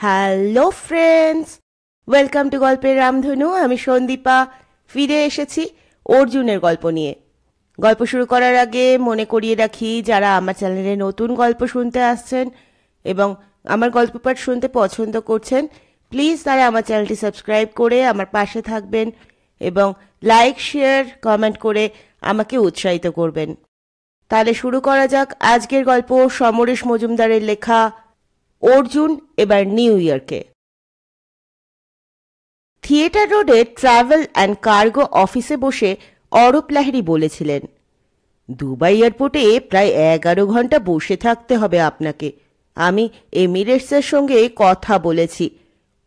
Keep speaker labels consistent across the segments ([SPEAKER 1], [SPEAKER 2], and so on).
[SPEAKER 1] Hello friends, welcome to গল্পের রামধনু। আমি সন্দীপা ফিরে এসেছি অর্জুনের গল্প নিয়ে। গল্প শুরু করার আগে মনে করিয়ে রাখি, যারা আমার চ্যানেলে নতুন গল্প শুনতে আসছেন এবং আমার গল্প পাঠ শুনতে পছন্দ করছেন, প্লিজ তারা আমার চ্যানেলটি সাবস্ক্রাইব করে আমার পাশে থাকবেন এবং লাইক, শেয়ার, কমেন্ট করে আমাকে উৎসাহিত করবেন। তাহলে শুরু করা যাক আজকের গল্প। সমরেশ মজুমদারের লেখা অর্জুন এবার নিউ ইয়র্কে। থিয়েটার রোডে ট্রাভেল অ্যান্ড কার্গো অফিসে বসে অরূপ লাহিড়ী বলেছিলেন, দুবাই এয়ারপোর্টে প্রায় 11 ঘন্টা বসে থাকতে হবে আপনাকে। আমি এমিরেটসের সঙ্গে কথা বলেছি।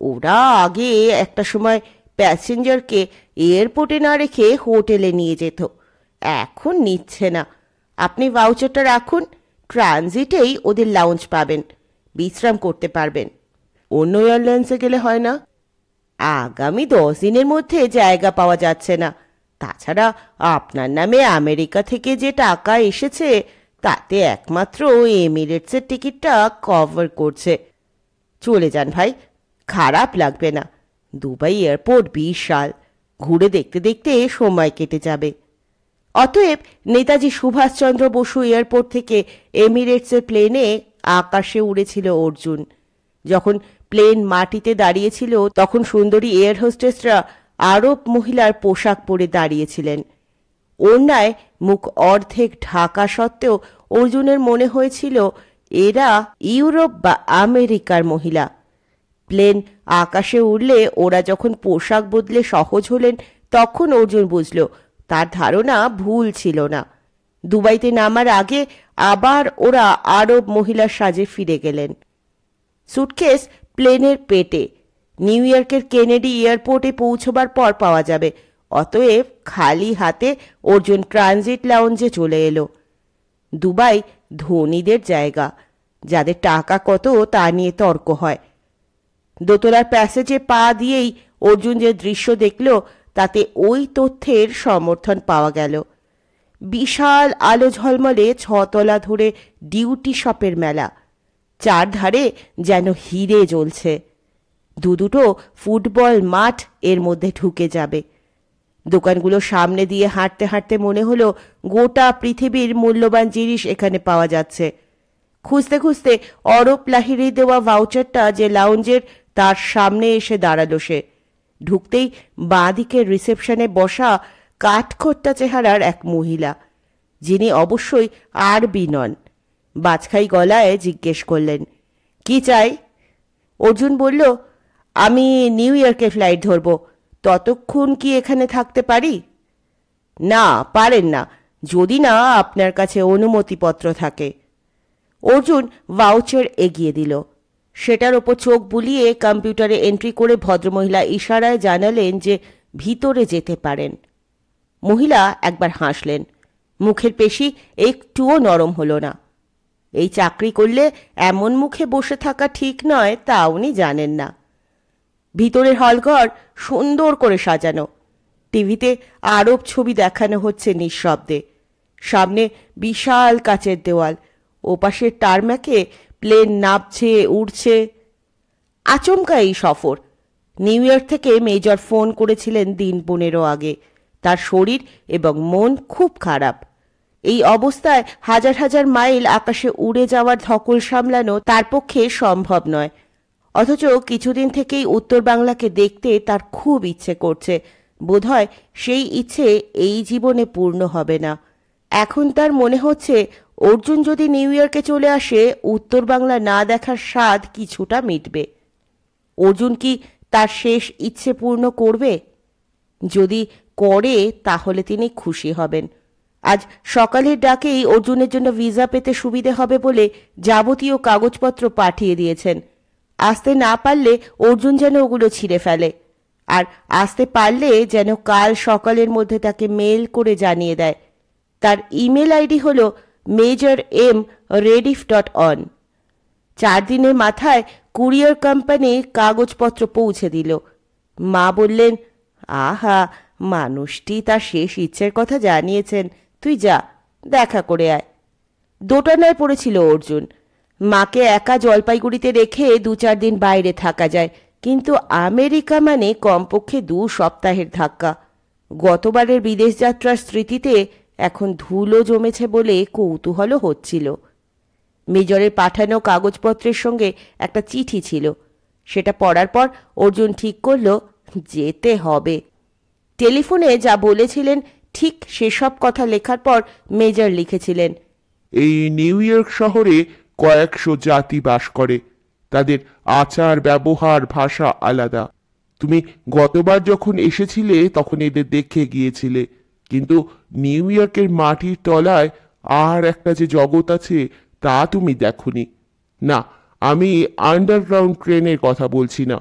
[SPEAKER 1] ওরা আগে একটা সময় প্যাসেঞ্জারকে এয়ারপোর্টে না রেখে হোটেলে নিয়ে যেত, এখন নিচ্ছে না। আপনি ভাউচারটা রাখুন, ট্রানজিটেই ওদের লাউঞ্জ পাবেন, বিশ্রাম করতে পারবেন। অন্য এয়ারলাইন্সে গেলে হয় না? আগামী 10 দিনের মধ্যে জায়গা পাওয়া যাচ্ছে না। তাছাড়া আপনার নামে আমেরিকা থেকে যে টাকা এসেছে তাতে একমাত্র এমিরেটসের টিকিটটা কভার করছে। চলে যান ভাই, খারাপ লাগবে না। দুবাই এয়ারপোর্ট বিশাল, ঘুরে দেখতে দেখতে সময় কেটে যাবে। অতএব নেতাজি সুভাষচন্দ্র বসু এয়ারপোর্ট থেকে এমিরেটসের প্লেনে আকাশে উড়েছিল অর্জুন। যখন প্লেন মাটিতে দাঁড়িয়েছিল তখন সুন্দরী এয়ার হোস্টেসরা আরব মহিলার পোশাক পরে দাঁড়িয়েছিলেন। ওড়নায় মুখ অর্ধেক ঢাকা সত্ত্বেও অর্জুনের মনে হয়েছিল এরা ইউরোপ বা আমেরিকার মহিলা। প্লেন আকাশে উড়লে ওরা যখন পোশাক বদলে সহজ হলেন তখন অর্জুন বুঝল তার ধারণা ভুল ছিল না। দুবাইতে নামার আগে আবার ওরা আরব মহিলার সাজে ফিরে গেলেন। সুটকেস প্লেনের পেটে, নিউ ইয়র্কের কেনেডি এয়ারপোর্টে পৌঁছবার পর পাওয়া যাবে। অতএব খালি হাতে অর্জুন ট্রানজিট লাউঞ্জে চলে এলো। দুবাই ধনীদের জায়গা, যাদের টাকা কত তা নিয়ে তর্ক হয়। দোতলার প্যাসেজে পা দিয়েই অর্জুন যে দৃশ্য দেখল তাতে ওই তথ্যের সমর্থন পাওয়া গেল। বিশাল আলো ঝলমলে 6 তলা ধরে ডিউটি শপের মেলা, চারধারে যেন হিরে জ্বলছে। দুটো ফুটবল মাঠ এর মধ্যে ঢুকে যাবে। দোকানগুলো সামনে দিয়ে হাঁটতে হাঁটতে মনে হলো গোটা পৃথিবীর মূল্যবান জিনিস এখানে পাওয়া যাচ্ছে। খুঁজতে খুঁজতে অরূপ লাহিড়ী দেওয়া ভাউচারটা যে লাউঞ্জের তার সামনে এসে দাঁড়ালো সে। ঢুকতেই বাঁ দিকের রিসেপশনে বসা কাঠখোট্টা চেহারার এক মহিলা, যিনি অবশ্যই আরবি নন, বাজখাই গলায় জিজ্ঞেস করলেন, কি চাই? অর্জুন বলল, আমি নিউ ইয়র্কে ফ্লাইট ধরব, ততক্ষণ কি এখানে থাকতে পারি? না, পারেন না, যদি না আপনার কাছে অনুমতিপত্র থাকে। অর্জুন ভাউচার এগিয়ে দিল। সেটার ওপর চোখ বুলিয়ে কম্পিউটারে এন্ট্রি করে ভদ্রমহিলা ইশারায় জানালেন যে ভিতরে যেতে পারেন। মহিলা একবার হাসলেন, মুখের পেশি একটুও নরম হলো না। এই চাকরি করলে এমন মুখে বসে থাকা ঠিক নয় তা উনি জানেন না। ভিতরের হলঘর সুন্দর করে সাজানো। টিভিতে আরব ছবি দেখানো হচ্ছে নিঃশব্দে। সামনে বিশাল কাচের দেওয়াল, ওপাশের টারম্যাকে প্লেন নামছে উড়ছে। আচমকা এই সফর। নিউ ইয়র্ক থেকে মেজর ফোন করেছিলেন দিন 15 আগে। তার শরীর এবং মন খুব খারাপ। এই অবস্থায় হাজার হাজার মাইল আকাশে উড়ে যাওয়ার ধকল সামলানো তার পক্ষে সম্ভব নয়। অথচ কিছুদিন থেকেই উত্তর বাংলাকে দেখতে তার খুব ইচ্ছে করছে। বোধহয় সেই ইচ্ছে এই জীবনে পূর্ণ হবে না। এখন তার মনে হচ্ছে অর্জুন যদি নিউ ইয়র্কে চলে আসে উত্তর বাংলা না দেখার স্বাদ কিছুটা মিটবে। অর্জুন কি তার শেষ ইচ্ছে পূর্ণ করবে? যদি করে তাহলে তিনি খুশি হবেন। আজ সকালের ডাকেই অর্জুনের জন্য ভিসা পেতে সুবিধে হবে বলে যাবতীয় কাগজপত্র পাঠিয়ে দিয়েছেন। আসতে না পারলে অর্জুন যেন ওগুলো ছিঁড়ে ফেলে, আর আসতে পারলে যেন কাল সকালের মধ্যে তাকে মেল করে জানিয়ে দেয়। তার ইমেল আইডি হল majorm@rediff.on। 4 দিনের মাথায় কুরিয়ার কোম্পানি কাগজপত্র পৌঁছে দিল। মা বললেন, আহা, মানুষটি তার শেষ ইচ্ছের কথা জানিয়েছেন, তুই যা দেখা করে আয়। দোটানায় পড়েছিল অর্জুন। মাকে একা জলপাইগুড়িতে রেখে 2-4 দিন বাইরে থাকা যায়, কিন্তু আমেরিকা মানে কমপক্ষে 2 সপ্তাহের ধাক্কা। গতবারের বিদেশ যাত্রার স্মৃতিতে এখন ধুলো জমেছে বলে কৌতূহলও হচ্ছিল। মেজরের পাঠানো কাগজপত্রের সঙ্গে একটা চিঠি ছিল। সেটা পড়ার পর অর্জুন ঠিক করল যেতে হবে। টেলিফোনে যা বলেছিলেন ঠিক সেসব কথা লেখার পর মেজর লিখেছিলেন,
[SPEAKER 2] এই নিউ ইয়র্ক শহরে কয়েকশো জাতি বাস করে। তাদের আচার ব্যবহার ভাষা আলাদা। তুমি গতবার যখন এসেছিলে তখন এদের দেখে গিয়েছিলে, কিন্তু নিউ ইয়র্কের মাটির তলায় আর একটা যে জগৎ আছে তা তুমি দেখনি। না, আমি আন্ডারগ্রাউন্ড ট্রেনের কথা বলছি না।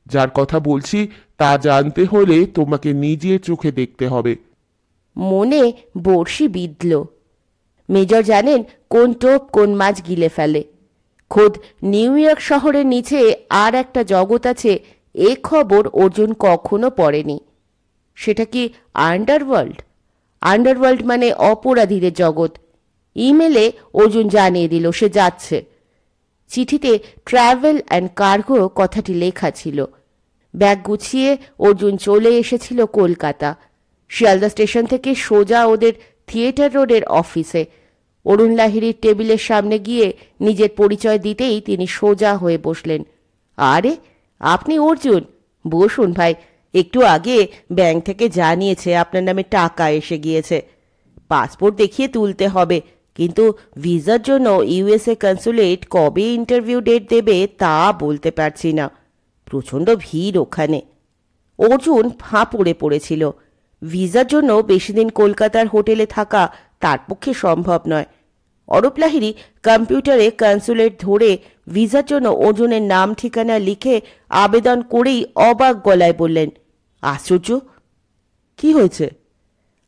[SPEAKER 2] যার কথা বলছি তা জানতে হলে তোমাকে নিজের চোখে দেখতে হবে।
[SPEAKER 1] মনে বড়শি বিঁধল। মেজর জানেন কোন টোপ কোন মাছ গিলে ফেলে। খোদ নিউ ইয়র্ক শহরের নিচে আর একটা জগৎ আছে, এ খবর অর্জুন কখনো পড়েনি। সেটা কি আন্ডারওয়ার্ল্ড? আন্ডারওয়ার্ল্ড মানে অপরাধীদের জগৎ। ইমেলে অর্জুন জানিয়ে দিল সে যাচ্ছে। চিঠিতে ট্রাভেল অ্যান্ড কার্গো কথাটি লেখা ছিল। ব্যাগ গুছিয়ে অর্জুন চলে এসেছিল কলকাতা। শিয়ালদা স্টেশন থেকে সোজা ওদের থিয়েটার রোডের অফিসে। অরুণ লাহিড়ীর টেবিলের সামনে গিয়ে নিজের পরিচয় দিতেই তিনি সোজা হয়ে বসলেন। আরে, আপনি অর্জুন? বসুন ভাই। একটু আগে ব্যাংক থেকে জানিয়েছে আপনার নামে টাকা এসে গিয়েছে। পাসপোর্ট দেখিয়ে তুলতে হবে, কিন্তু ভিসার জন্য ইউএসএ কনসুলেট কবে ইন্টারভিউ ডেট দেবে তা বলতে পারছি না। প্রচণ্ড ভিড় ওখানে। অর্জুন ফাঁপড়ে পড়েছিল। ভিসার জন্য বেশি দিন কলকাতার হোটেলে থাকা তার পক্ষে সম্ভব নয়। অরূপ লাহিড়ী কম্পিউটারে কনসুলেট ধরে ভিসার জন্য অর্জুনের নাম ঠিকানা লিখে আবেদন করেই অবাক গলায় বললেন, আশ্চর্য! কি হয়েছে?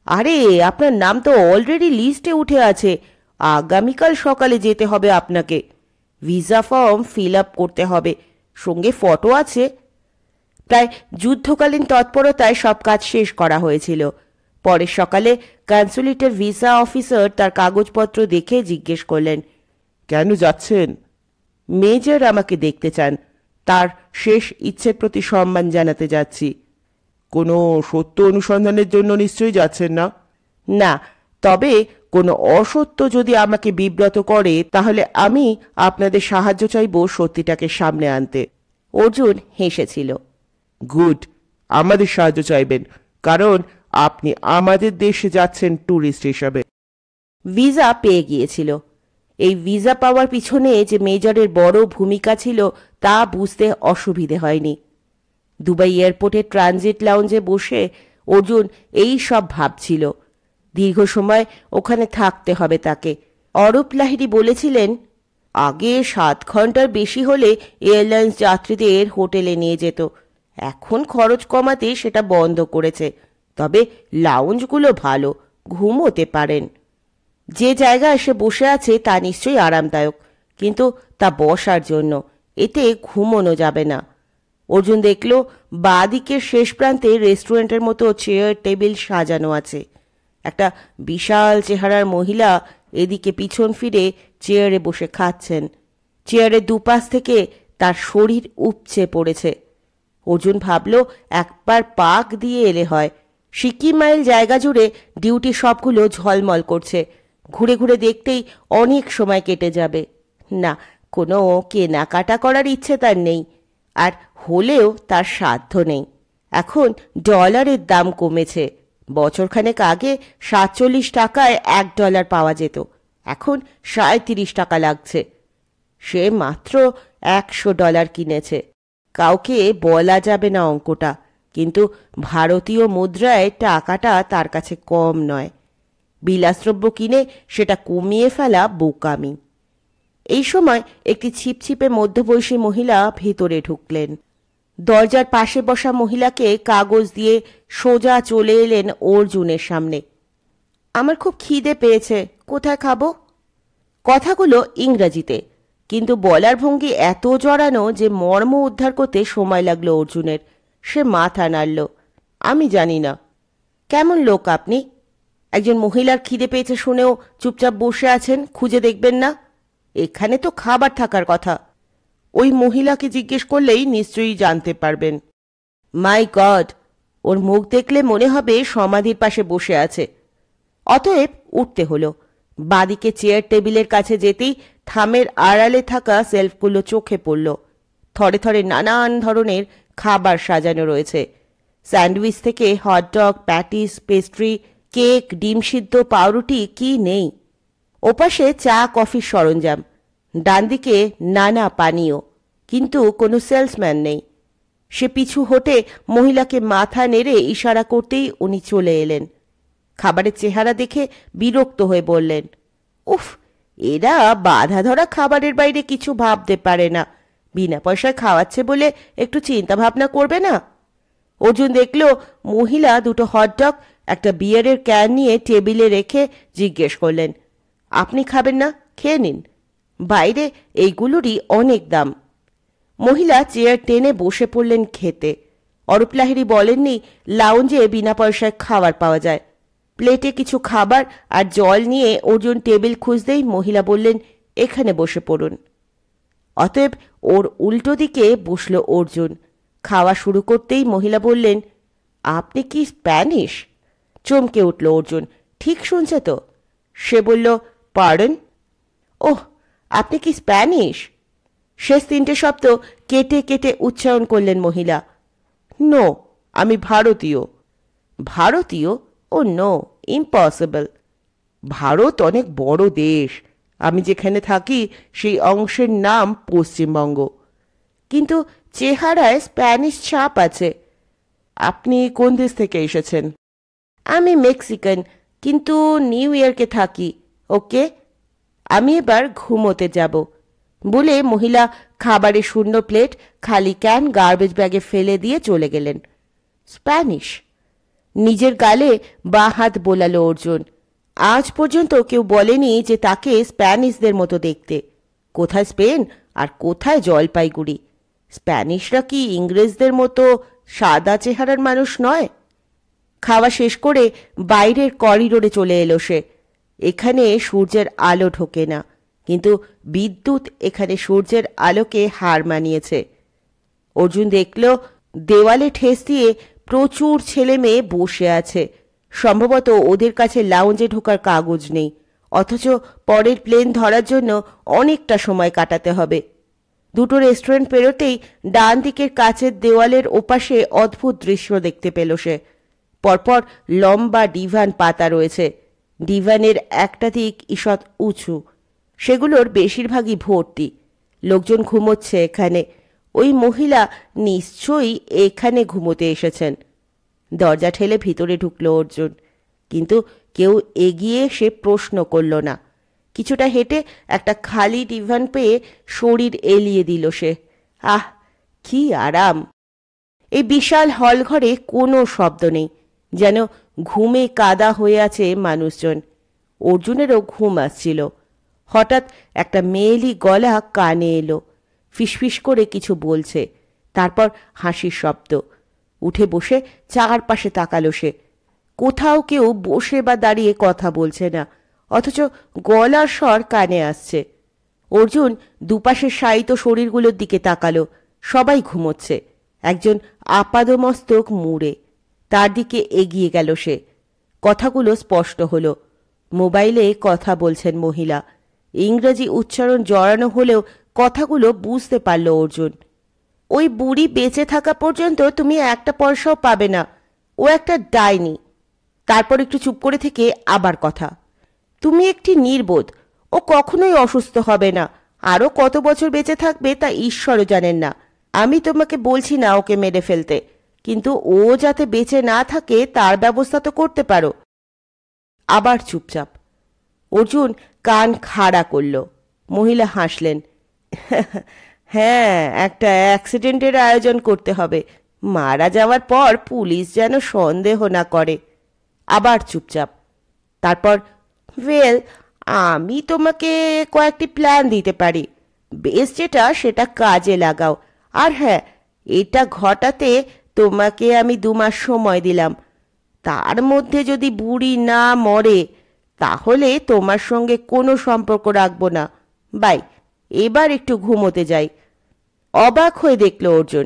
[SPEAKER 1] আরে, আপনার নাম তো অলরেডি লিস্টে উঠে আছে। আগামীকাল সকালে যেতে হবে আপনাকে। ভিসা ফর্ম ফিল আপ করতে হবে, সঙ্গে ফটো আছে। প্রায় যুদ্ধকালীন তৎপরতায় সব কাজ শেষ করা হয়েছিল। পরের সকালে কনসুলেটের ভিসা অফিসার তার কাগজপত্র দেখে জিজ্ঞেস করলেন,
[SPEAKER 2] কেন যাচ্ছেন?
[SPEAKER 1] মেজর আমাকে দেখতে চান, তার শেষ ইচ্ছের প্রতি সম্মান জানাতে যাচ্ছি।
[SPEAKER 2] কোনো সত্য অনুসন্ধানের জন্য নিশ্চয়ই যাচ্ছেন না?
[SPEAKER 1] না, তবে কোনো অসত্য যদি আমাকে বিব্রত করে তাহলে আমি আপনাদের সাহায্য চাইব সত্যিটাকে সামনে আনতে। অর্জুন হেসেছিল।
[SPEAKER 2] গুড, আমাদের সাহায্য চাইবেন, কারণ আপনি আমাদের দেশে যাচ্ছেন ট্যুরিস্ট হিসাবে।
[SPEAKER 1] ভিসা পেয়ে গিয়েছিল। এই ভিসা পাওয়ার পিছনে যে মেজরের বড় ভূমিকা ছিল তা বুঝতে অসুবিধে হয়নি। দুবাই এয়ারপোর্টের ট্রানজিট লাউঞ্জে বসে অর্জুন এই সব ভাবছিল। দীর্ঘ সময় ওখানে থাকতে হবে তাকে। অরূপ লাহিড়ী বলেছিলেন, আগে 7 ঘন্টার বেশি হলে এয়ারলাইন্স যাত্রীদের হোটেলে নিয়ে যেত। এখন খরচ কমাতে সেটা বন্ধ করেছে। তবে লাউঞ্জগুলো ভালো, ঘুমোতে পারেন। যে জায়গায় সে বসে আছে তা নিশ্চয়ই আরামদায়ক, কিন্তু তা বসার জন্য, এতে ঘুমোনো যাবে না। অর্জুন দেখল বাঁ দিকের শেষ প্রান্তে রেস্টুরেন্টের মতো চেয়ার টেবিল সাজানো আছে। একটা বিশাল চেহারার মহিলা এদিকে পিছন ফিরে চেয়ারে বসে খাচ্ছেন। চেয়ারের দুপাশ থেকে তার শরীর উপচে পড়েছে। অর্জুন ভাবল একবার পাক দিয়ে এলে হয়। সিকিম মাইল জায়গা জুড়ে ডিউটি সবগুলো ঝলমল করছে। ঘুরে ঘুরে দেখতেই অনেক সময় কেটে যাবে। না, কোনো কেনাকাটা করার ইচ্ছে তার নেই, আর হলেও তার সাধ্য নেই। এখন ডলারের দাম কমেছে। বছরখানেক আগে 47 টাকায় $1 পাওয়া যেত, এখন 37 টাকা লাগছে। সে মাত্র $100 কিনেছে। কাউকে বলা যাবে না অঙ্কটা, কিন্তু ভারতীয় মুদ্রায় টাকাটা তার কাছে কম নয়। বিলাসদ্রব্য কিনে সেটা কমিয়ে ফেলা বোকামি। এই সময় একটি ছিপছিপে মধ্যবয়সী মহিলা ভেতরে ঢুকলেন। দরজার পাশে বসা মহিলাকে কাগজ দিয়ে সোজা চলে এলেন অর্জুনের সামনে। আমার খুব খিদে পেয়েছে, কোথায় খাবো? কথাগুলো ইংরাজিতে, কিন্তু বলার ভঙ্গি এত জড়ানো যে মর্ম উদ্ধার করতে সময় লাগলো অর্জুনের। সে মাথা নাড়ল। আমি জানি না। কেমন লোক আপনি? একজন মহিলার খিদে পেয়েছে শুনেও চুপচাপ বসে আছেন, খুঁজে দেখবেন না? এখানে তো খাবার থাকার কথা। ওই মহিলাকে জিজ্ঞেস করলেই নিশ্চয়ই জানতে পারবেন। মাই গড, ওর মুখ দেখলে মনে হবে সমাধির পাশে বসে আছে। অতএব উঠতে হলো। বাদিকে চেয়ার টেবিলের কাছে যেতেই থামের আড়ালে থাকা সেলফগুলো চোখে পড়ল। থরে থরে নানান ধরনের খাবার সাজানো রয়েছে। স্যান্ডউইচ থেকে হটডগ, প্যাটিস, পেস্ট্রি, কেক, ডিম সিদ্ধ, পাউরুটি, কি নেই। ওপাশে চা কফির সরঞ্জাম, ডান দিকে নানা পানীয়, কিন্তু কোনো সেলসম্যান নেই। সে পিছু হটে মহিলাকে মাথা নেড়ে ইশারা করতেই উনি চলে এলেন। খাবারের চেহারা দেখে বিরক্ত হয়ে বললেন, উফ, এরা বাধা ধরা খাবারের বাইরে কিছু ভাবতে পারে না। বিনা পয়সায় খাওয়াচ্ছে বলে একটু চিন্তা ভাবনা করবে না? অর্জুন দেখল মহিলা দুটো হটডগ, একটা বিয়ারের ক্যান নিয়ে টেবিলে রেখে জিজ্ঞেস করলেন, আপনি খাবেন না? খেয়ে নিন, বাইরে এইগুলোরই অনেক দাম। মহিলা চেয়ার টেনে বসে পড়লেন খেতে। অরূপ লাহিড়ী বলেননি লাউঞ্জে বিনা পয়সায় খাবার পাওয়া যায়। প্লেটে কিছু খাবার আর জল নিয়ে অর্জুন টেবিল খুঁজতেই মহিলা বললেন, এখানে বসে পড়ুন। অতএব ওর উল্টো দিকে বসল অর্জুন। খাওয়া শুরু করতেই মহিলা বললেন, আপনি কি স্প্যানিশ? চমকে উঠল অর্জুন, ঠিক শুনছে তো? সে বলল, পার্ডন? ওহ, আপনি কি স্প্যানিশ? শেষ তিনটে শব্দ কেটে কেটে উচ্চারণ করলেন মহিলা। নো, আমি ভারতীয়। ভারতীয়? ও নো, ইম্পসিবল। ভারত অনেক বড় দেশ। আমি যেখানে থাকি সেই অংশের নাম পশ্চিমবঙ্গ, কিন্তু চেহারায় স্প্যানিশ ছাপ আছে। আপনি কোন দেশ থেকে এসেছেন? আমি মেক্সিকান, কিন্তু নিউ ইয়র্কে থাকি। ওকে, আমি এবার ঘুমোতে যাব বলে মহিলা খাবারের শূন্য প্লেট, খালি ক্যান গার্বেজ ব্যাগে ফেলে দিয়ে চলে গেলেন। স্প্যানিশ? নিজের গালে বাঁ হাত বোলালো অর্জুন। আজ পর্যন্ত কেউ বলেনি যে তাকে স্প্যানিশদের মতো দেখতে। কোথায় স্পেন আর কোথায় জলপাইগুড়ি? স্প্যানিশরা কি ইংরেজদের মতো সাদা চেহারার মানুষ নয়? খাওয়া শেষ করে বাইরের করিডোরে চলে এলো সে। এখানে সূর্যের আলো ঢোকে না, কিন্তু বিদ্যুৎ এখানে সূর্যের আলোকে হার মানিয়েছে। অর্জুন দেখল দেওয়ালে ঠেস দিয়ে প্রচুর ছেলে মেয়ে বসে আছে। সম্ভবত ওদের কাছে লাউঞ্জে ঢোকার কাগজ নেই, অথচ পরের প্লেন ধরার জন্য অনেকটা সময় কাটাতে হবে। দুটো রেস্টুরেন্ট পেরোতেই ডান দিকের কাচের দেওয়ালের ওপাশে অদ্ভুত দৃশ্য দেখতে পেল সে। পরপর লম্বা ডিভান পাতা রয়েছে। ডিভানের একটা দিক ঈষৎ উঁচু, সেগুলোর বেশিরভাগই ভর্তি। লোকজন ঘুমোচ্ছে এখানে। ওই মহিলা নিশ্চয়ই এখানে ঘুমোতে এসেছেন। দরজা ঠেলে ভিতরে ঢুকল অর্জুন, কিন্তু কেউ এগিয়ে এসে প্রশ্ন করল না। কিছুটা হেঁটে একটা খালি ডিভান পেয়ে শরীর এলিয়ে দিল সে। আহ, কি আরাম! এই বিশাল হল ঘরে কোনো শব্দ নেই, যেন ঘুমে কাদা হয়ে আছে মানুষজন। অর্জুনেরও ঘুম আসছিল। হঠাৎ একটা মেয়েলি গলা কানে এলো, ফিসফিস করে কিছু বলছে। তারপর হাসির শব্দ। উঠে বসে চারপাশে তাকালো সে। কোথাও কেউ বসে বা দাঁড়িয়ে কথা বলছে না, অথচ গলার স্বর কানে আসছে। অর্জুন দুপাশের শায়িত শরীরগুলোর দিকে তাকালো। সবাই ঘুমোচ্ছে। একজন আপাদমস্তক মুড়ে। তার দিকে এগিয়ে গেল সে। কথাগুলো স্পষ্ট হলো। মোবাইলে কথা বলছেন মহিলা। ইংরেজি উচ্চারণ জড়ানো হলেও কথাগুলো বুঝতে পারল অর্জুন। ওই বুড়ি বেঁচে থাকা পর্যন্ত তুমি একটা পয়সাও পাবে না। ও একটা ডাইনি। তারপর একটু চুপ করে থেকে আবার কথা। তুমি একটি নির্বোধ। ও কখনোই অসুস্থ হবে না। আরও কত বছর বেঁচে থাকবে তা ঈশ্বরও জানেন না। আমি তোমাকে বলছি না ওকে মেরে ফেলতে, কিন্তু ও যাতে বেঁচে না থাকে তার ব্যবস্থা তো করতে পারো। আবার চুপচাপ। অর্জুন কান খাড়া করল। মহিলা হাসলেন। হ্যাঁ, একটা অ্যাক্সিডেন্টের আয়োজন করতে হবে, মারা যাওয়ার পর পুলিশ যেন সন্দেহ না করে। আবার চুপচাপ। তারপর, ওয়েল, আমি তোমাকে কয়েকটি প্ল্যান দিতে পারি। বেশ যেটা সেটা কাজে লাগাও। আর হ্যাঁ, এটা ঘটাতে তোমাকে আমি 2 মাস সময় দিলাম। তার মধ্যে যদি বুড়ি না মরে, তাহলে তোমার সঙ্গে কোনো সম্পর্ক রাখবো না। বাই, এবার একটু ঘুমোতে যাই। অবাক হয়ে দেখল অর্জুন,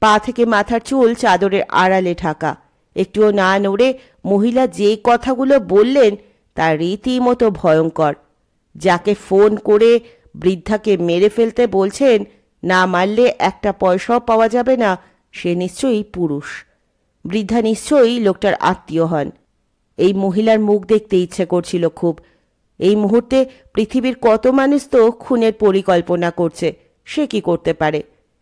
[SPEAKER 1] পা থেকে মাথার চুল চাদরের আড়ালে ঢাকা। একটুও না নড়ে মহিলা যে কথাগুলো বললেন তা রীতিমতো ভয়ঙ্কর। যাকে ফোন করে বৃদ্ধাকে মেরে ফেলতে বলছেন, না মারলে একটা পয়সাও পাওয়া যাবে না, সে নিশ্চয়ই পুরুষ। বৃদ্ধা নিশ্চয়ই লোকটার আত্মীয় হন। এই মহিলার মুখ দেখতে ইচ্ছে করছিল খুব। এই মুহূর্তে পৃথিবীর কত মানুষ তো খুনের পরিকল্পনা করছে, সে কি করতে পারে?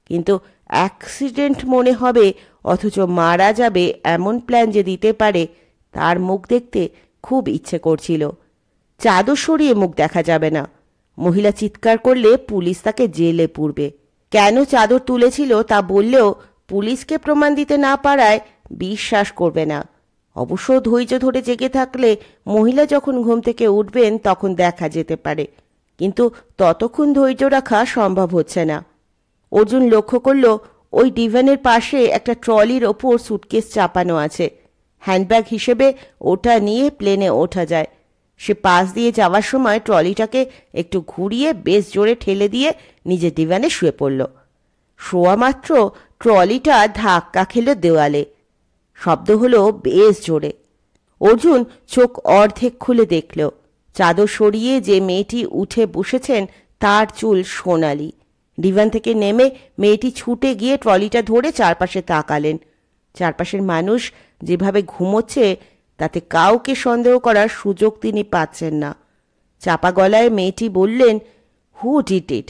[SPEAKER 1] কিন্তু অ্যাক্সিডেন্ট মনে হবে, অথচ মারা যাবে এমন প্ল্যান যে দিতে পারে, তার মুখ দেখতে খুব ইচ্ছে করছিল। চাদর সরিয়ে মুখ দেখা যাবে না। মহিলা চিৎকার করলে পুলিশ তাকে জেলে পুরবে। কেন চাদর তুলেছিল তা বললেও পুলিশকে প্রমাণ দিতে না পারায় বিশ্বাস করবে না। অবশ্য ধৈর্য ধরে জেগে থাকলে মহিলা যখন ঘুম থেকে উঠবেন তখন দেখা যেতে পারে, কিন্তু ততক্ষণ ধৈর্য রাখা সম্ভব হচ্ছে না। অর্জুন লক্ষ্য করল ওই ডিভানের পাশে একটা ট্রলির ওপর সুটকেস চাপানো আছে। হ্যান্ডব্যাগ হিসেবে ওটা নিয়ে প্লেনে ওঠা যায়। সে পাশ দিয়ে যাওয়ার সময় ট্রলিটাকে একটু ঘুরিয়ে বেশ জোরে ঠেলে দিয়ে নিজের ডিভানে শুয়ে পড়ল। শোয়া মাত্র ট্রলিটা ধাক্কা খেল দেওয়ালে। শব্দ হলো বেশ জোরে। অর্জুন চোখ অর্ধেক খুলে দেখল, চাদর সরিয়ে যে মেয়েটি উঠে বসেছেন তার চুল সোনালি। ডিভান থেকে নেমে মেয়েটি ছুটে গিয়ে ট্রলিটা ধরে চারপাশে তাকালেন। চারপাশের মানুষ যেভাবে ঘুমোচ্ছে তাতে কাউকে সন্দেহ করার সুযোগ তিনি পাচ্ছেন না। চাপা গলায় মেয়েটি বললেন, হু ডিড ইট?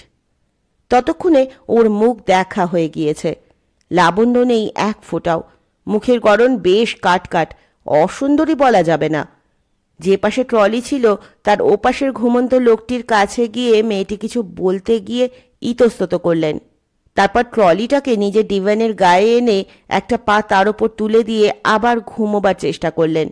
[SPEAKER 1] ততক্ষণে ওর মুখ দেখা হয়ে গিয়েছে। লাবণ্য নেই এক ফোঁটাও। মুখের গড়ন বেশ কাটকাট, অসুন্দরী বলা যাবে না। যে পাশে ট্রলি ছিল তার ওপাশের ঘুমন্ত লোকটির কাছে গিয়ে মেয়েটি কিছু বলতে গিয়ে ইতস্তত করলেন। তারপর ট্রলিটাকে নিজের ডিভানের গায়ে এনে একটা পা তার ওপর তুলে দিয়ে আবার ঘুমোবার চেষ্টা করলেন।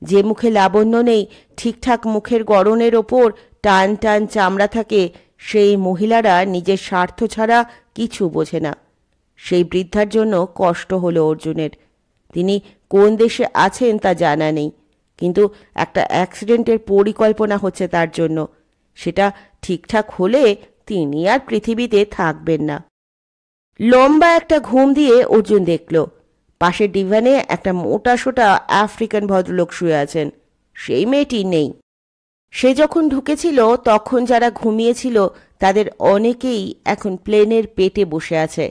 [SPEAKER 1] যে মুখে লাবণ্য নেই, ঠিকঠাক মুখের গড়নের ওপর টান টান চামড়া থাকে, সেই মহিলারা নিজের স্বার্থ ছাড়া কিছু বোঝে না। সেই বৃদ্ধার জন্য কষ্ট হলো অর্জুনের। তিনি কোন দেশে আছেন তা জানা নেই, কিন্তু একটা অ্যাক্সিডেন্টের পরিকল্পনা হচ্ছে তার জন্য। সেটা ঠিকঠাক হলে তিনি আর পৃথিবীতে থাকবেন না। লম্বা একটা ঘুম দিয়ে অর্জুন দেখল পাশের ডিভানে একটা মোটা সোটা আফ্রিকান ভদ্রলোক শুয়ে আছেন। সেই মেয়েটি নেই। সে যখন ঢুকেছিল তখন যারা ঘুমিয়েছিল তাদের অনেকেই এখন প্লেনের পেটে বসে আছে।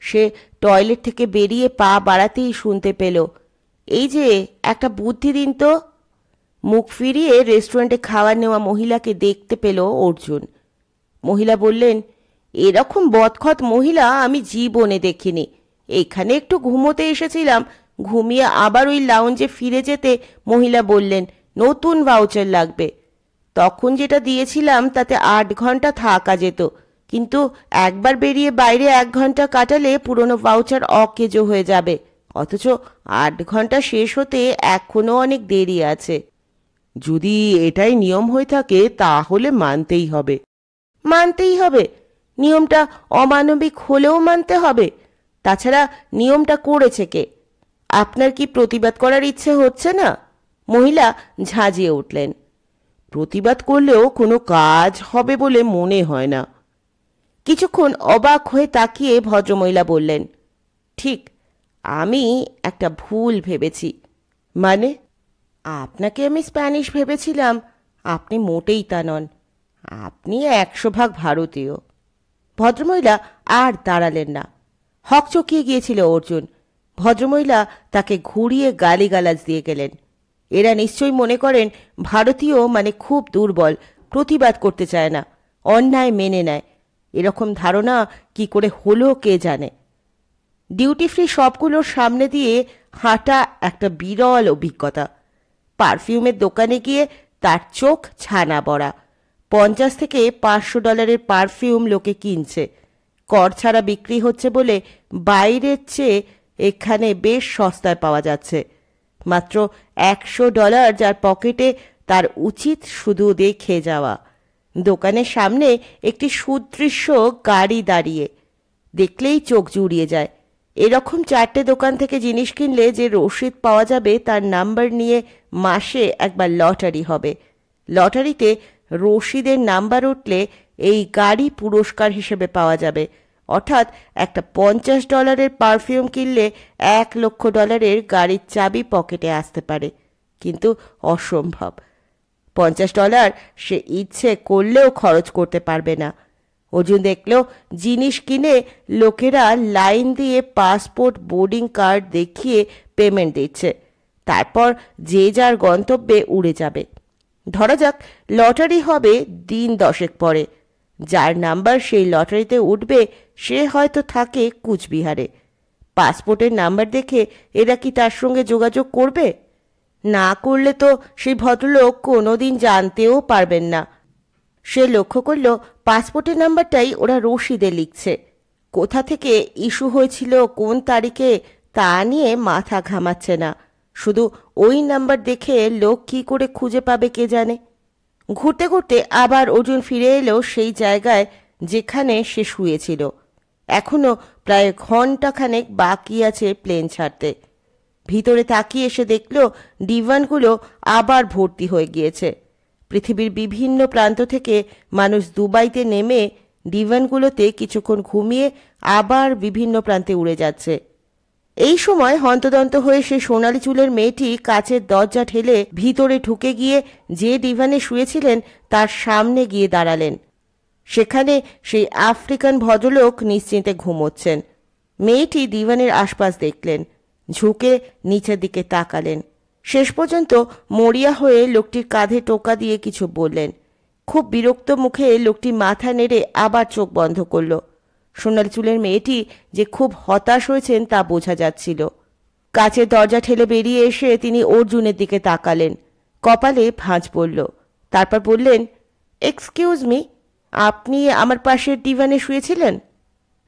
[SPEAKER 1] সে টয়লেট থেকে বেরিয়ে পা বাড়াতেই শুনতে পেল, এই যে একটা বুদ্ধি দিন তো। মুখ ফিরিয়ে রেস্টুরেন্টে খাবার নেওয়া মহিলাকে দেখতে পেল অর্জুন। মহিলা বললেন, এরকম বদখত মহিলা আমি জীবনে দেখিনি। এখানে একটু ঘুমোতে এসেছিলাম, ঘুমিয়ে আবার ওই লাউঞ্জে ফিরে যেতে মহিলা বললেন নতুন ভাউচার লাগবে। তখন যেটা দিয়েছিলাম তাতে 8 ঘন্টা থাকা যেত, কিন্তু একবার বেরিয়ে বাইরে 1 ঘন্টা কাটালে পুরনো ভাউচার অকেজো হয়ে যাবে, অথচ 8 ঘন্টা শেষ হতে এখনো অনেক দেরি আছে।
[SPEAKER 2] যদি এটাই নিয়ম হয়ে থাকে তাহলে মানতেই হবে।
[SPEAKER 1] মানতেই হবে? নিয়মটা অমানবিক হলেও মানতে হবে। তাছাড়া নিয়মটা করেছে কে? আপনার কি প্রতিবাদ করার ইচ্ছে হচ্ছে না? মহিলা ঝাঁঝিয়ে উঠলেন।
[SPEAKER 2] প্রতিবাদ করলেও কোনো কাজ হবে বলে মনে হয় না।
[SPEAKER 1] কিছুক্ষণ অবাক হয়ে তাকিয়ে ভদ্রমহিলা বললেন, ঠিক, আমি একটা ভুল ভেবেছি।
[SPEAKER 2] মানে?
[SPEAKER 1] আপনাকে আমি স্প্যানিশ ভেবেছিলাম, আপনি মোটেই তা নন। আপনি 100 ভাগ ভারতীয়। ভদ্রমহিলা আর দাঁড়ালেন না। হকচকিয়ে গিয়েছিল অর্জুন। ভদ্রমহিলা তাকে ঘুরিয়ে গালিগালাজ দিয়ে গেলেন। এরা নিশ্চয়ই মনে করেন ভারতীয় মানে খুব দুর্বল, প্রতিবাদ করতে চায় না, অন্যায় মেনে নেয়। এরকম ধারণা কি করে হলো কে জানে। ডিউটি ফ্রি শপগুলোর সামনে দিয়ে হাঁটা একটা বিরল অভিজ্ঞতা। পারফিউমের দোকানে গিয়ে তার চোখ ছানা বড়া। $50 থেকে $500 পারফিউম লোকে কিনছে। কর ছাড়া বিক্রি হচ্ছে বলে বাইরের চেয়ে এখানে বেশ সস্তায় পাওয়া যাচ্ছে। মাত্র $100 যার পকেটে, তার উচিত শুধু দেখে যাওয়া। দোকানের সামনে একটি সুদৃশ্য গাড়ি দাঁড়িয়ে, দেখলেই চোখ জুড়িয়ে যায়। এরকম 4টে দোকান থেকে জিনিস কিনলে যে রসিদ পাওয়া যাবে তার নাম্বার নিয়ে মাসে একবার লটারি হবে। লটারিতে রসিদের নাম্বার উঠলে এই গাড়ি পুরস্কার হিসেবে পাওয়া যাবে। অর্থাৎ একটা $50 পারফিউম কিনলে $1,00,000 গাড়ির চাবি পকেটে আসতে পারে। কিন্তু অসম্ভব। $50 সে ইচ্ছে করলেও খরচ করতে পারবে না। অর্জুন দেখল জিনিস কিনে লোকেরা লাইন দিয়ে পাসপোর্ট বোর্ডিং কার্ড দেখিয়ে পেমেন্ট দিচ্ছে, তারপর যে যার গন্তব্যে উড়ে যাবে। ধরা যাক লটারি হবে দিন 10 পরে। যার নাম্বার সেই লটারিতে উঠবে সে হয়তো থাকে কুচবিহারে। পাসপোর্টের নাম্বার দেখে এরা কি তার সঙ্গে যোগাযোগ করবে? না করলে তো সেই ভদ্রলোক কোনোদিন জানতেও পারবেন না। সে লক্ষ্য করল পাসপোর্টের নাম্বারটাই ওরা রসিদে লিখছে। কোথা থেকে ইস্যু হয়েছিল, কোন তারিখে, তা নিয়ে মাথা ঘামাচ্ছে না। শুধু ওই নাম্বার দেখে লোক কি করে খুঁজে পাবে কে জানে। ঘুরতে ঘুরতে আবার অর্জুন ফিরে এলো সেই জায়গায় যেখানে সে শুয়েছিল। এখনো প্রায় ঘন্টাখানেক বাকি আছে প্লেন ছাড়তে। ভিতরে তাকিয়ে এসে দেখল ডিভানগুলো আবার ভর্তি হয়ে গিয়েছে। পৃথিবীর বিভিন্ন প্রান্ত থেকে মানুষ দুবাইতে নেমে ডিভানগুলোতে কিছুক্ষণ ঘুমিয়ে আবার বিভিন্ন প্রান্তে উড়ে যাচ্ছে। এই সময় হন্তদন্ত হয়ে সে সোনালি চুলের মেয়েটি কাচের দরজা ঠেলে ভিতরে ঢুকে গিয়ে যে ডিভানে শুয়েছিলেন তার সামনে গিয়ে দাঁড়ালেন। সেখানে সেই আফ্রিকান ভদ্রলোক নিশ্চিন্তে ঘুমোচ্ছেন। মেয়েটি ডিভানের আশপাশ দেখলেন, ঝুঁকে নিচের দিকে তাকালেন। শেষ পর্যন্ত মরিয়া হয়ে লোকটির কাঁধে টোকা দিয়ে কিছু বললেন। খুব বিরক্ত মুখে লোকটি মাথা নেড়ে আবার চোখ বন্ধ করল। সোনালি চুলের মেয়েটি যে খুব হতাশ হয়েছেন তা বোঝা যাচ্ছিল। কাচের দরজা ঠেলে বেরিয়ে এসে তিনি অর্জুনের দিকে তাকালেন। কপালে ভাঁজ পড়ল। তারপর বললেন, এক্সকিউজ মি, আপনি আমার পাশের ডিভানে শুয়েছিলেন?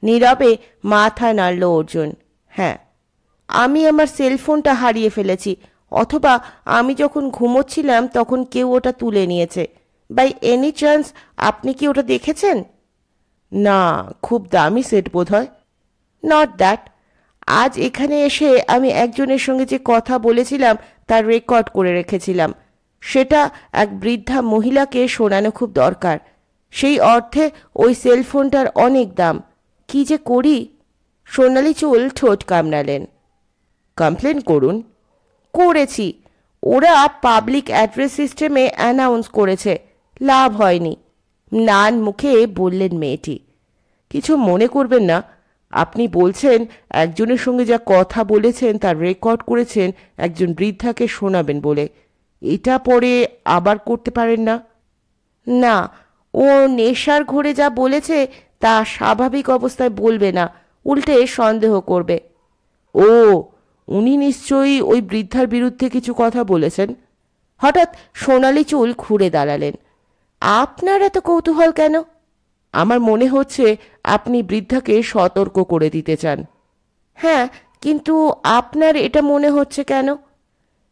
[SPEAKER 1] নীরবে মাথা নাড়ল অর্জুন। হ্যাঁ। আমি আমার সেলফোনটা হারিয়ে ফেলেছি, অথবা আমি যখন ঘুমোচ্ছিলাম তখন কেউ ওটা তুলে নিয়েছে। বাই এনি চান্স আপনি কি ওটা দেখেছেন? না, খুব দামি সেট বোধ হয়। Not that. আজ এখানে এসে আমি একজনের সঙ্গে যে কথা বলেছিলাম তার রেকর্ড করে রেখেছিলাম। সেটা এক বৃদ্ধা মহিলাকে শোনানো খুব দরকার। সেই অর্থে ওই সেলফোনটার অনেক দাম। কি যে করি। সোনালি চুল ঠোঁট কামড়ালেন। কমপ্লেন করুন। করেছি। ওরা পাবলিক অ্যাড্রেস সিস্টেমে অ্যানাউন্স করেছে, লাভ হয়নি। নান মুখে বললেন মেয়েটি। কিছু মনে করবেন না, আপনি বলছেন একজনের সঙ্গে যা কথা বলেছেন তার রেকর্ড করেছেন একজন বৃদ্ধাকে শোনাবেন বলে। এটা পরে আবার করতে পারেন না? না, ও নেশার ঘোরে যা বলেছে তা স্বাভাবিক অবস্থায় বলবে না, উল্টে সন্দেহ করবে। ও, উনি নিশ্চয়ই ওই বৃদ্ধার বিরুদ্ধে কিছু কথা বলেছেন। হঠাৎ সোনালি চুল ঘুরে দাঁড়ালেন। আপনার এত কৌতূহল কেন? আমার মনে হচ্ছে আপনি বৃদ্ধাকে সতর্ক করে দিতে চান। হ্যাঁ, কিন্তু আপনার এটা মনে হচ্ছে কেন?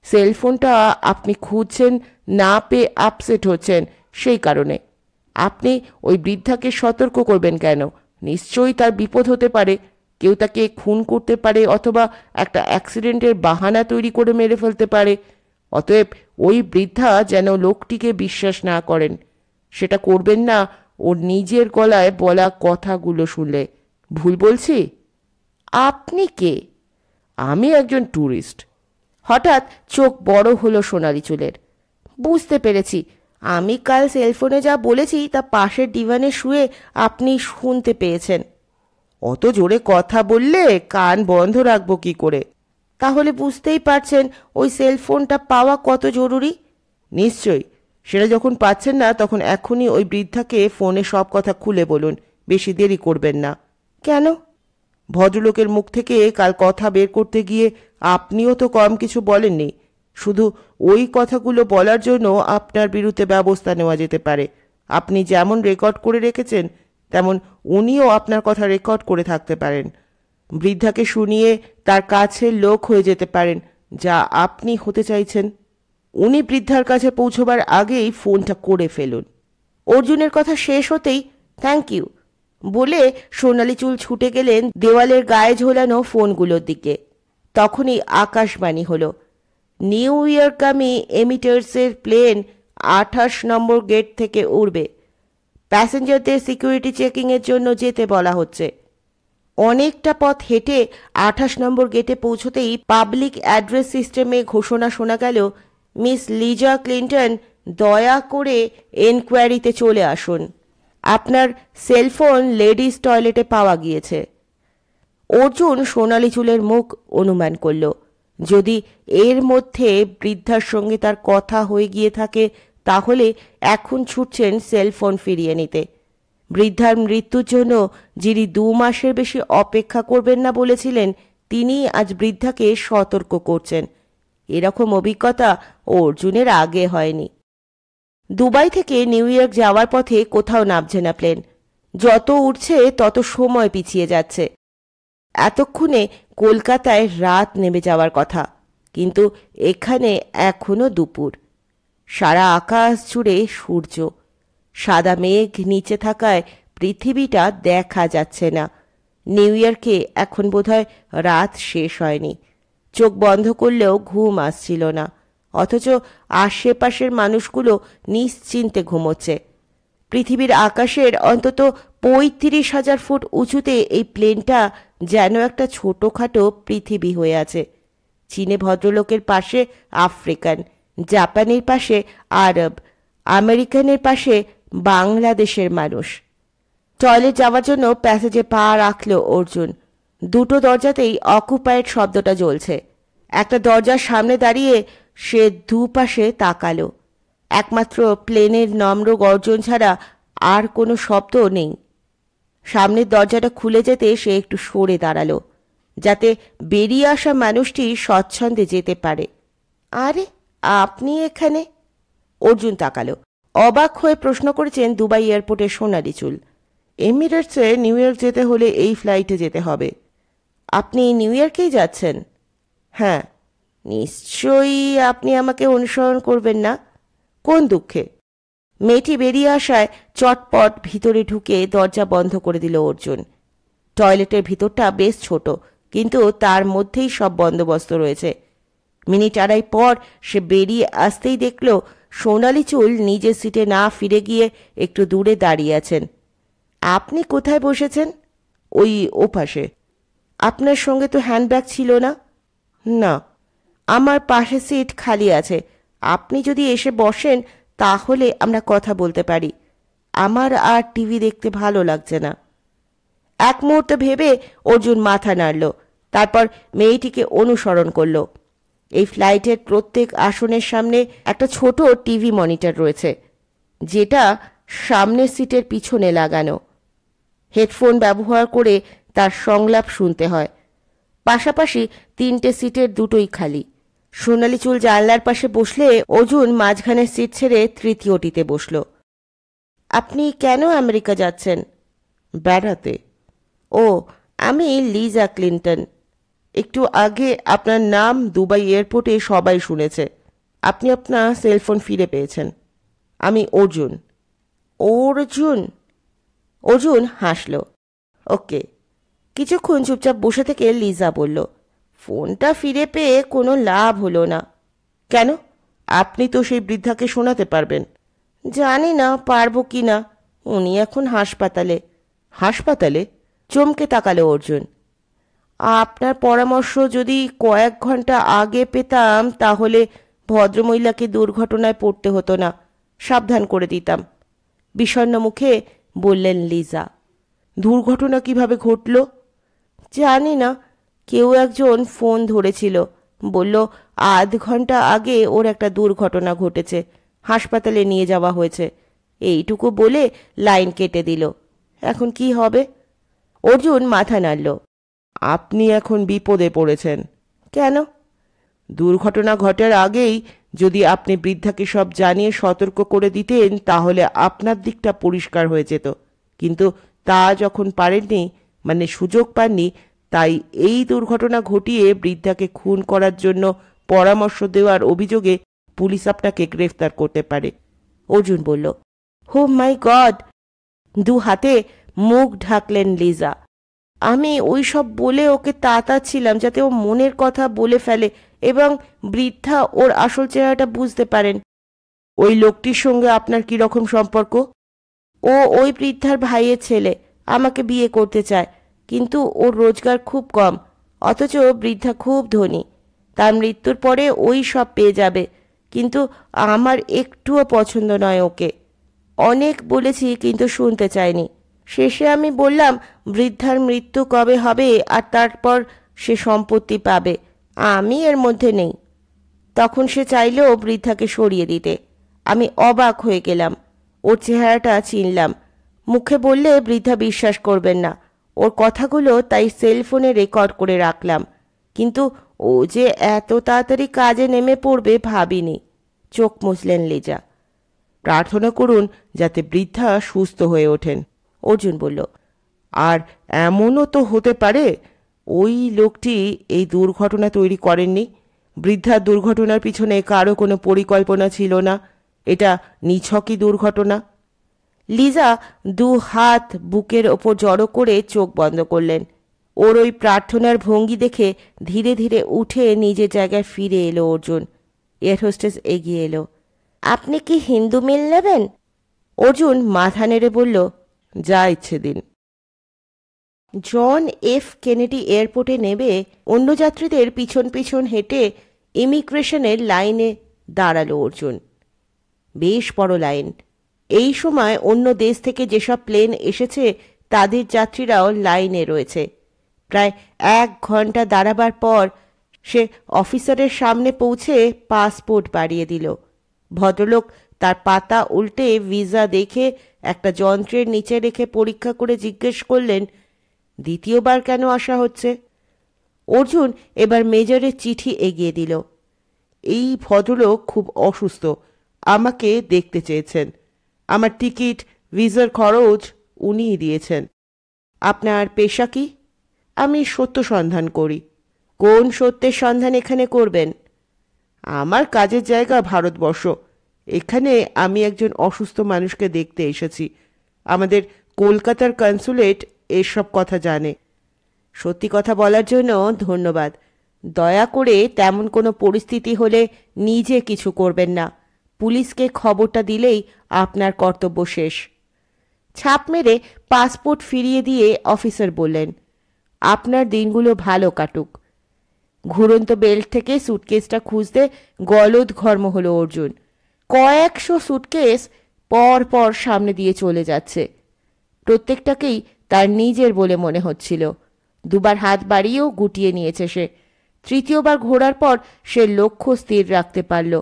[SPEAKER 1] সেলফোনটা আপনি খুঁজছেন, না পেয়ে আপসেট হচ্ছেন, সেই কারণে। আপনি ওই বৃদ্ধাকে সতর্ক করবেন কেন? নিশ্চয়ই তার বিপদ হতে পারে। কেউ তাকে খুন করতে পারে, অথবা একটা অ্যাক্সিডেন্টের বাহানা তৈরি করে মেরে ফেলতে পারে। অতএব ওই বৃদ্ধা যেন লোকটিকে বিশ্বাস না করেন। সেটা করবেন না ওর নিজের গলায় বলা কথাগুলো শুনলে। ভুল বলছি? আপনি কে? আমি একজন ট্যুরিস্ট। হঠাৎ চোখ বড় হলো সোনালি চুলের। বুঝতে পেরেছি। আমি কাল সেলফোনে যা বলেছি তা পাশের ডিভানে শুয়ে আপনি শুনতে পেয়েছেন। অত জোরে কথা বললে কান বন্ধ রাখবো কি করে? তাহলে বুঝতেই পারছেন ওই সেলফোনটা পাওয়া কত জরুরি। নিশ্চয়ই। সেটা যখন পাচ্ছেন না তখন এখনই ওই বৃদ্ধাকে ফোনে সব কথা খুলে বলুন। বেশি দেরি করবেন না। কেন? ভদ্রলোকের মুখ থেকে কাল কথা বের করতে গিয়ে আপনিও তো কম কিছু বলেননি। শুধু ওই কথাগুলো বলার জন্য আপনার বিরুদ্ধে ব্যবস্থা নেওয়া যেতে পারে। আপনি যেমন রেকর্ড করে রেখেছেন তেমন উনিও আপনার কথা রেকর্ড করে থাকতে পারেন। বৃদ্ধাকে শুনিয়ে তার কাছের লোক হয়ে যেতে পারেন, যা আপনি হতে চাইছেন। উনি বৃদ্ধার কাছে পৌঁছবার আগেই ফোনটা করে ফেলুন। অর্জুনের কথা শেষ হতেই থ্যাংক ইউ বলে সোনালি চুল ছুটে গেলেন দেওয়ালের গায়ে ঝোলানো ফোনগুলোর দিকে। তখনই আকাশবাণী হলো, নিউ ইয়র্কগামী এমিটার্সের প্লেন 28 নম্বর গেট থেকে উড়বে। প্যাসেঞ্জারদের সিকিউরিটি চেকিংয়ের জন্য যেতে বলা হচ্ছে। অনেকটা পথ হেঁটে 28 নম্বর গেটে পৌঁছতেই পাবলিক অ্যাড্রেস সিস্টেমে ঘোষণা শোনা গেল, মিস লিজা ক্লিন্টন, দয়া করে এনকোয়ারিতে চলে আসুন। আপনার সেলফোন লেডিস টয়লেটে পাওয়া গিয়েছে। অর্জুন সোনালি চুলের মুখ অনুমান করল। যদি এর মধ্যে বৃদ্ধার সঙ্গে তার কথা হয়ে গিয়ে থাকে, তাহলে এখন ছুটছেন সেলফোন ফিরিয়ে নিতে। বৃদ্ধার মৃত্যুর জন্য যিনি 2 মাসের বেশি অপেক্ষা করবেন না বলেছিলেন, তিনি আজ বৃদ্ধাকে সতর্ক করছেন। এরকম অভিজ্ঞতা অর্জুনের আগে হয়নি। দুবাই থেকে নিউ ইয়র্ক যাওয়ার পথে কোথাও নামছে না প্লেন। যত উঠছে তত সময় পিছিয়ে যাচ্ছে। এতক্ষণে কলকাতায় রাত নেমে যাওয়ার কথা, কিন্তু এখানে এখনো দুপুর। সারা আকাশ জুড়ে সূর্য, সাদা মেঘ নিচে থাকায় পৃথিবীটা দেখা যাচ্ছে না। নিউ ইয়র্কে এখন বোধহয় রাত শেষ হয়নি। চোখ বন্ধ করলেও ঘুম আসছিল না, অথচ আশেপাশের মানুষগুলো নিশ্চিন্তে ঘুমোচ্ছে। পৃথিবীর আকাশের অন্তত 35,000 ফুট উঁচুতে এই প্লেনটা যেন একটা ছোটোখাটো পৃথিবী হয়ে আছে। চীনে ভদ্রলোকের পাশে আফ্রিকান, জাপানের পাশে আরব, আমেরিকানের পাশে বাংলাদেশের মানুষ। টয়লেট যাওয়ার জন্য প্যাসেজে পা রাখল অর্জুন। দুটো দরজাতেই অকুপায়েড শব্দটা জ্বলছে। একটা দরজার সামনে দাঁড়িয়ে সে দুপাশে তাকালো। একমাত্র প্লেনের নম্র গর্জন ছাড়া আর কোনো শব্দ নেই। সামনের দরজাটা খুলে যেতে সে একটু সরে দাঁড়ালো, যাতে বেরিয়ে আসা মানুষটি স্বচ্ছন্দে যেতে পারে। আরে, আপনি এখানে? অর্জুন তাকালো। অবাক হয়ে প্রশ্ন করেছেন দুবাই এয়ারপোর্টের সোনালি চুল। এমিরেটসে নিউ ইয়র্ক যেতে হলে এই ফ্লাইটে যেতে হবে। আপনি নিউ ইয়র্কেই যাচ্ছেন? হ্যাঁ। নিশ্চয়ই আপনি আমাকে অনুসরণ করবেন না? কোন দুঃখে? মেয়েটি বেরিয়ে আসায় চটপট ভিতরে ঢুকে দরজা বন্ধ করে দিল অর্জুন। টয়লেটের ভিতরটা বেশ ছোট, কিন্তু তার মধ্যেই সব বন্দোবস্ত রয়েছে। মিনিট আড়াই পর সে বেরিয়ে আসতেই দেখল সোনালি চুল নিজের সিটে না ফিরে গিয়ে একটু দূরে দাঁড়িয়ে আছেন। আপনি কোথায় বসেছেন? ওই ওপাশে। আপনার সঙ্গে তো হ্যান্ডব্যাগ ছিল না? না, আমার পাশে সিট খালি আছে। আপনি যদি এসে বসেন তাহলে আমরা কথা বলতে পারি। আমার আর টিভি দেখতে ভালো লাগছে না। এক মুহূর্ত ভেবে অর্জুন মাথা নাড়ল, তারপর মেয়েটিকে অনুসরণ করল। এই ফ্লাইটের প্রত্যেক আসনের সামনে একটা ছোট টিভি মনিটর রয়েছে, যেটা সামনের সিটের পিছনে লাগানো। হেডফোন ব্যবহার করে তার সংলাপ শুনতে হয়। পাশাপাশি 3টে সিটের দুটোই খালি। সোনালি চুল জানলার পাশে বসলে অর্জুন মাঝখানের সিট ছেড়ে তৃতীয়টিতে বসল। আপনি কেন আমেরিকা যাচ্ছেন? বেড়াতে। ও, আমি লিজা ক্লিন্টন। একটু আগে আপনার নাম দুবাই এয়ারপোর্টে সবাই শুনেছে। আপনি আপনার সেলফোন ফিরে পেয়েছেন। আমি অর্জুন। অর্জুন? অর্জুন হাসল। ওকে। কিছুক্ষণ চুপচাপ বসে থেকে লিজা বলল, ফোনটা ফিরে পেয়ে কোনো লাভ হলো না। কেন? আপনি তো সেই বৃদ্ধাকে শোনাতে পারবেন। জানি না পারবো কি না। উনি এখন হাসপাতালে। হাসপাতালে? চমকে তাকালো অর্জুন। আপনার পরামর্শ যদি কয়েক ঘন্টা আগে পেতাম তাহলে ভদ্রমহিলাকে দুর্ঘটনায় পড়তে হতো না, সাবধান করে দিতাম। বিষণ্ণ মুখে বললেন লিজা। দুর্ঘটনা কিভাবে ঘটল? জানি না, কেউ একজন ফোন ধরেছিল, বলল আধ ঘন্টা আগে ওর একটা দুর্ঘটনা ঘটেছে, হাসপাতালে নিয়ে যাওয়া হয়েছে। এইটুকু বলে লাইন কেটে দিল। এখন কি হবে? অর্জুন মাথা নাড়ল। আপনি এখন বিপদে পড়েছেন। কেন? দুর্ঘটনা ঘটার আগেই যদি আপনি বৃদ্ধাকে সব জানিয়ে সতর্ক করে দিতেন তাহলে আপনার দিকটা পরিষ্কার হয়ে যেত, কিন্তু তা যখন পারেননি, মানে সুযোগ পাননি, তাই এই দুর্ঘটনা ঘটিয়ে বৃদ্ধাকে খুন করার জন্য পরামর্শ দেওয়ার অভিযোগে পুলিশ আপনাকে গ্রেফতার করতে পারে। অর্জুন বলল। হো মাই গড! 2 হাতে মুখ ঢাকলেন লিজা। আমি ওই সব বলে ওকে তাতাচ্ছিলাম যাতে ও মনের কথা বলে ফেলে এবং বৃদ্ধা ওর আসল চেহারাটা বুঝতে পারেন। ওই লোকটির সঙ্গে আপনার কি রকম সম্পর্ক? ও ওই বৃদ্ধার ভাইয়ের ছেলে, আমাকে বিয়ে করতে চায়, কিন্তু ওর রোজগার খুব কম, অথচ বৃদ্ধা খুব ধনী। তার মৃত্যুর পরে ওই সব পেয়ে যাবে, কিন্তু আমার একটুও পছন্দ নয় ওকে। অনেক বলেছি কিন্তু শুনতে চায়নি। শেষে আমি বললাম বৃদ্ধার মৃত্যু কবে হবে আর তারপর সে সম্পত্তি পাবে, আমি এর মধ্যে নেই। তখন সে চাইলেও বৃদ্ধাকে সরিয়ে দিতে। আমি অবাক হয়ে গেলাম, ওর চেহারাটা চিনলাম। মুখে বললে বৃদ্ধা বিশ্বাস করবেন না, ওর কথাগুলো তাই সেলফোনে রেকর্ড করে রাখলাম। কিন্তু ও যে এত তাড়াতাড়ি কাজে নেমে পড়বে ভাবিনি। চোখ মুছলেন লিজা। প্রার্থনা করুন যাতে বৃদ্ধা সুস্থ হয়ে ওঠেন, অর্জুন বলল। আর এমনও তো হতে পারে ওই লোকটি এই দুর্ঘটনা তৈরি করেননি। বৃদ্ধার দুর্ঘটনার পিছনে কারো কোনো পরিকল্পনা ছিল না, এটা নিছকই দুর্ঘটনা। লিজা দু হাত বুকের ওপর জড়ো করে চোখ বন্ধ করলেন। ওর ওই প্রার্থনার ভঙ্গি দেখে ধীরে ধীরে উঠে নিজের জায়গায় ফিরে এলো অর্জুন। এয়ার হোস্টেস এগিয়ে এলো। আপনি কি হিন্দু মিল নেবেন? অর্জুন মাথা নেড়ে বলল, যা ইচ্ছে দিন। জন এফ কেনেডি এয়ারপোর্টে নেবে অন্য যাত্রীদের পিছন পিছন হেঁটে ইমিগ্রেশনের লাইনে দাঁড়ালো অর্জুন। বেশ বড় লাইন। এই সময় অন্য দেশ থেকে যেসব প্লেন এসেছে তাদের যাত্রীরাও লাইনে রয়েছে। প্রায় 1 ঘন্টা দাঁড়াবার পর সে অফিসারের সামনে পৌঁছে পাসপোর্ট বাড়িয়ে দিল। ভদ্রলোক তার পাতা উল্টে ভিসা দেখে একটা যন্ত্রের নিচে রেখে পরীক্ষা করে জিজ্ঞেস করলেন, দ্বিতীয়বার কেন আসা হচ্ছে? অর্জুন এবার মেজরের চিঠি এগিয়ে দিল। এই ভদ্রলোক খুব অসুস্থ, আমাকে দেখতে চেয়েছেন। আমার টিকিট, ভিসার খরচ উনিই দিয়েছেন। আপনার পেশা কি? আমি সত্য সন্ধান করি। কোন সত্যের সন্ধান এখানে করবেন? আমার কাজের জায়গা ভারতবর্ষ। এখানে আমি একজন অসুস্থ মানুষকে দেখতে এসেছি। আমাদের কলকাতার কনসুলেট এসব কথা জানে। সত্যি কথা বলার জন্য ধন্যবাদ। দয়া করে তেমন কোনো পরিস্থিতি হলে নিজে কিছু করবেন না। পুলিশকে খবরটা দিলেই আপনার কর্তব্য শেষ। ছাপ মেরে পাসপোর্ট ফিরিয়ে দিয়ে অফিসার বললেন, আপনার দিনগুলো ভালো কাটুক। ঘুরন্ত বেল্ট থেকে সুটকেসটা খুঁজতে গলদঘর্ম হলো অর্জুন। কয়েকশো সুটকেস পর পর সামনে দিয়ে চলে যাচ্ছে। প্রত্যেকটাকেই তার নিজের বলে মনে হচ্ছিল। দুবার হাত বাড়িয়েও গুটিয়ে নিয়েছে সে। তৃতীয়বার ঘোরার পর সে লক্ষ্য স্থির রাখতে পারল।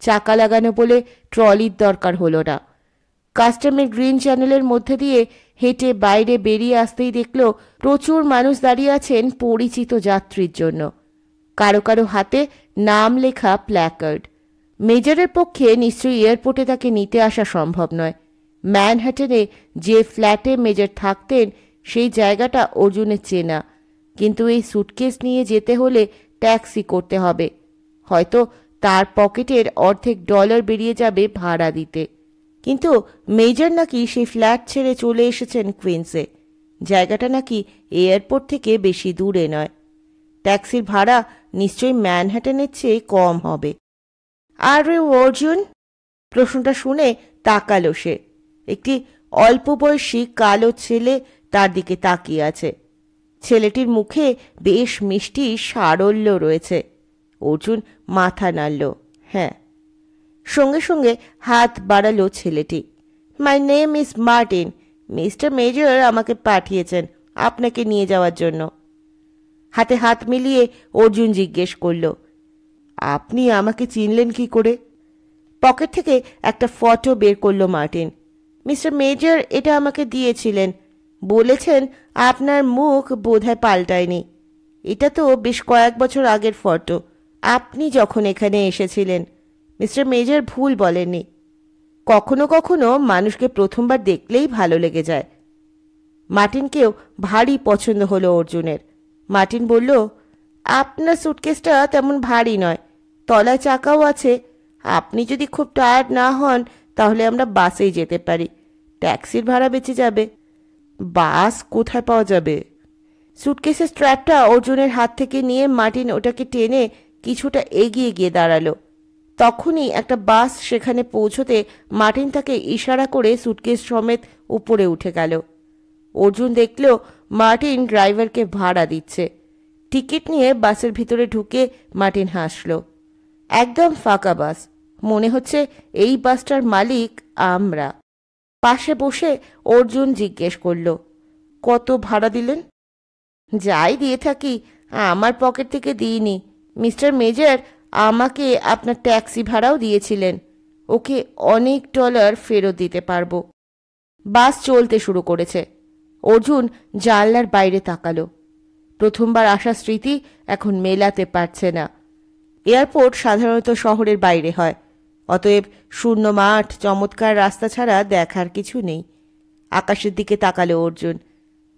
[SPEAKER 1] চাকা লাগানো বলে ট্রলির দরকার হলো না। কাস্টমের গ্রিন চ্যানেলের মধ্যে দিয়ে হেঁটে বাইরে বেরিয়ে আসতেই দেখল প্রচুর মানুষ দাঁড়িয়ে আছেন পরিচিত যাত্রীর জন্য। কারো কারো হাতে নাম লেখা প্ল্যাকার্ড। মেজরের পক্ষে নিশ্চয়ই এয়ারপোর্টে তাকে নিতে আসা সম্ভব নয়। ম্যানহাটনে যে ফ্ল্যাটে মেজর থাকতেন সেই জায়গাটা অর্জুনের চেনা, কিন্তু এই সুটকেস নিয়ে যেতে হলে ট্যাক্সি করতে হবে। হয়তো তার পকেটের অর্ধেক ডলার বেরিয়ে যাবে ভাড়া দিতে। কিন্তু মেজর নাকি সেই ফ্ল্যাট ছেড়ে চলে এসেছেন কুইন্সে। জায়গাটা নাকি এয়ারপোর্ট থেকে বেশি দূরে নয়। ট্যাক্সির ভাড়া নিশ্চয়ই ম্যানহাটনের চেয়ে কম হবে। আরে অর্জুন, প্রশ্নটা শুনে তাকালো সে। একটি অল্প বয়সী কালো ছেলে তার দিকে তাকিয়ে আছে। ছেলেটির মুখে বেশ মিষ্টি সারল্য রয়েছে। অর্জুন মাথা নাড়ল, হ্যাঁ। সঙ্গে সঙ্গে হাত বাড়ালো ছেলেটি। My name is Martin. Mister major আমাকে পাঠিয়েছেন আপনাকে নিয়ে যাওয়ার জন্য। হাতে হাত মিলিয়ে অর্জুন জিজ্ঞেস করল, আপনি আমাকে চিনলেন কি করে? পকেট থেকে একটা ফটো বের করলো মার্টিন। মিস্টার মেজর এটা আমাকে দিয়েছিলেন, বলেছেন আপনার মুখ বোধহয় পাল্টায়নি। এটা তো বেশ কয়েক বছর আগের ফটো, আপনি যখন এখানে এসেছিলেন। মিস্টার মেজর ভুল বলেননি। কখনো কখনো মানুষকে প্রথমবার দেখলেই ভালো লেগে যায়। মার্টিনকেও ভারী পছন্দ হলো অর্জুনের। মার্টিন বলল, আপনার সুটকেসটা তেমন ভারী নয়, তলায় চাকাও আছে। আপনি যদি খুব টায়ার্ড না হন তাহলে আমরা বাসেই যেতে পারি, ট্যাক্সির ভাড়া বেঁচে যাবে। বাস কোথায় পাওয়া যাবে? সুটকেসের স্ট্র্যাপটা অর্জুনের হাত থেকে নিয়ে মার্টিন ওটাকে টেনে কিছুটা এগিয়ে গিয়ে দাঁড়ালো। তখনই একটা বাস সেখানে পৌঁছতে মার্টিন তাকে ইশারা করে সুটকেস সমেত উপরে উঠে গেল। অর্জুন দেখল মার্টিন ড্রাইভারকে ভাড়া দিচ্ছে। টিকিট নিয়ে বাসের ভিতরে ঢুকে মার্টিন হাসল। একদম ফাঁকা বাস, মনে হচ্ছে এই বাসটার মালিক আমরা। পাশে বসে অর্জুন জিজ্ঞেস করল, কত ভাড়া দিলেন? যাই দিয়ে থাকি, আমার পকেট থেকে দিইনি। মিস্টার মেজর আমাকে আপনার ট্যাক্সি ভাড়াও দিয়েছিলেন, ওকে অনেক ডলার ফেরত দিতে পারবো। বাস চলতে শুরু করেছে। অর্জুন জানলার বাইরে তাকালো। প্রথমবার আসা স্মৃতি এখন মেলাতে পারছে না। এয়ারপোর্ট সাধারণত শহরের বাইরে হয়, অতএব শূন্য মাঠ, চমৎকার রাস্তা ছাড়া দেখার কিছু নেই। আকাশের দিকে তাকালো অর্জুন।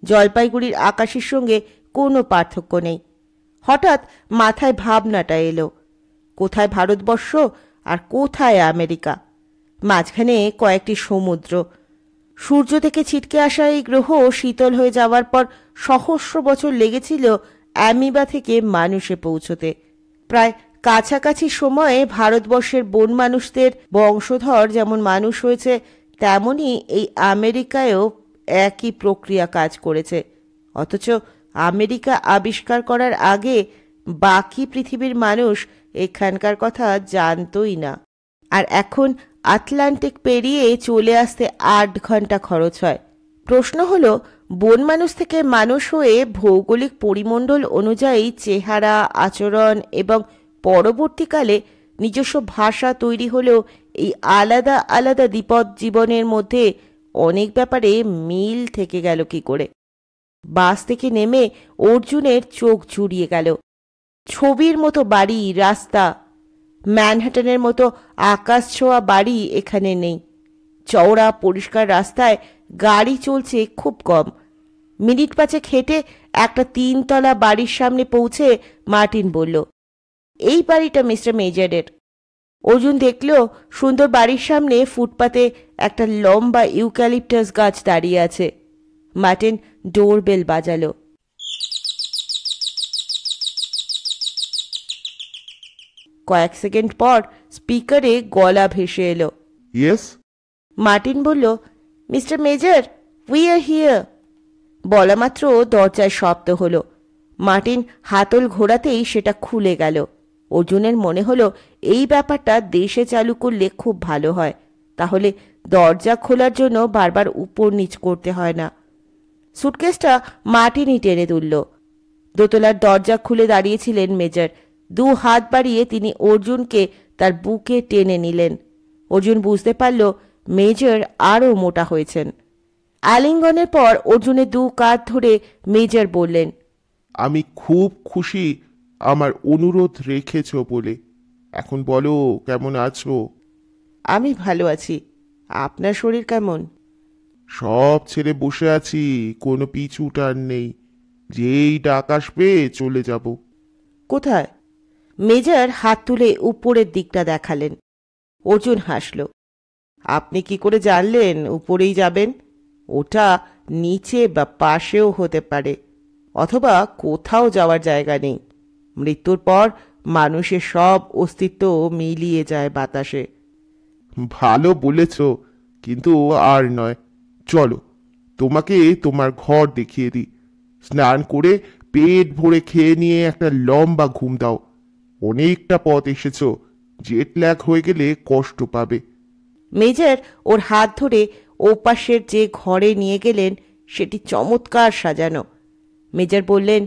[SPEAKER 1] জলপাইগুড়ির আকাশের সঙ্গে কোনো পার্থক্য নেই। হঠাৎ মাথায় ভাবনাটা এলো, কোথায় ভারতবর্ষ আর কোথায় আমেরিকা? মাঝখানে কয়েকটি সমুদ্র। সূর্য থেকে ছিটকে আসা এই গ্রহ শীতল হয়ে যাওয়ার পর সহস্র বছর লেগেছিল অ্যামিবা থেকে মানুষে পৌঁছতে। প্রায় কাছাকাছি সময়ে ভারতবর্ষের বন মানুষদের বংশধর যেমন মানুষ হয়েছে, তেমনি এই আমেরিকায়ও একই প্রক্রিয়া কাজ করেছে। অথচ আমেরিকা আবিষ্কার করার আগে বাকি পৃথিবীর মানুষ এখানকার কথা জানতই না। আর এখন আটলান্টিক পেরিয়ে চলে আসতে 8 ঘন্টা খরচ হয়। প্রশ্ন হলো, বন মানুষ থেকে মানুষ হয়ে ভৌগোলিক পরিমণ্ডল অনুযায়ী চেহারা, আচরণ এবং পরবর্তীকালে নিজস্ব ভাষা তৈরি হলেও এই আলাদা আলাদা দ্বিপদ জীবনের মধ্যে অনেক ব্যাপারে মিল থেকে গেল কি করে? বাস থেকে নেমে অর্জুনের চোখ জুড়িয়ে গেল। ছবির মতো বাড়ি, রাস্তা, ম্যানহাটনের মতো আকাশ ছোঁয়া বাড়ি এখানে নেই। চওড়া পরিষ্কার রাস্তায় গাড়ি চলছে খুব কম। মিনিট 5 হেঁটে একটা 3 তলা বাড়ির সামনে পৌঁছে মার্টিন বলল, এই বাড়িটা মিস্টার মেজরের। অর্জুন দেখল সুন্দর বাড়ির সামনে ফুটপাতে একটা লম্বা ইউক্যালিপটাস গাছ দাঁড়িয়ে আছে। মার্টিন ডোরবেল বাজালো। কয়েক সেকেন্ড পর স্পিকারে গলা ভেসে এলো।
[SPEAKER 2] ইয়েস।
[SPEAKER 1] মার্টিন বলল, mister major, we are here. বলা মাত্র দরজায় শব্দ হলো। মার্টিন হাতল ঘোরাতেই সেটা খুলে গেল। অর্জুনের মনে হলো এই ব্যাপারটা দেশে চালু করলে খুব ভালো হয়, তাহলে দরজা খোলার জন্য বারবার উপর নিচ করতে হয় না। সুটকেসটা মার্টিনই টেনে তুলল। দোতলার দরজা খুলে দাঁড়িয়েছিলেন মেজর। 2 হাত বাড়িয়ে তিনি অর্জুনকে তার বুকে টেনে নিলেন। অর্জুন বুঝতে পারল মেজর আরও মোটা হয়েছেন। আলিঙ্গনের পর অর্জুনের 2 কাঁধ ধরে মেজর বললেন,
[SPEAKER 2] আমি খুব খুশি আমার অনুরোধ রেখেছ বলে। এখন বলো, কেমন আছো?
[SPEAKER 1] আমি ভালো আছি। আপনার শরীর কেমন?
[SPEAKER 2] সব ছেড়ে বসে আছি, কোনো পিছু টান নেই। যেই ডাক আসবে চলে যাব।
[SPEAKER 1] কোথায়? মেজর হাত তুলে উপরের দিকটা দেখালেন। অর্জুন হাসল। আপনি কি করে জানলেন উপরেই যাবেন? ওটা নিচে বা পাশেও হতে পারে, অথবা কোথাও যাওয়ার জায়গা নেই। মৃত্যুর পর মানুষের সব অস্তিত্ব মিলিয়ে যায় বাতাসে।
[SPEAKER 2] ভালো বলেছ, কিন্তু আর নয়। চলো, তোমাকে তোমার ঘর দেখিয়ে দিই। স্নান করে পেট ভরে খেয়ে নিয়ে একটা লম্বা ঘুম দাও। অনেকটা পথ এসেছো, জেট ল্যাগ হয়ে গেলে কষ্ট পাবে।
[SPEAKER 1] মেজর ওর হাত ধরে ওপাশের যে ঘরে নিয়ে গেলেন সেটি চমৎকার সাজানো। মেজর বললেন,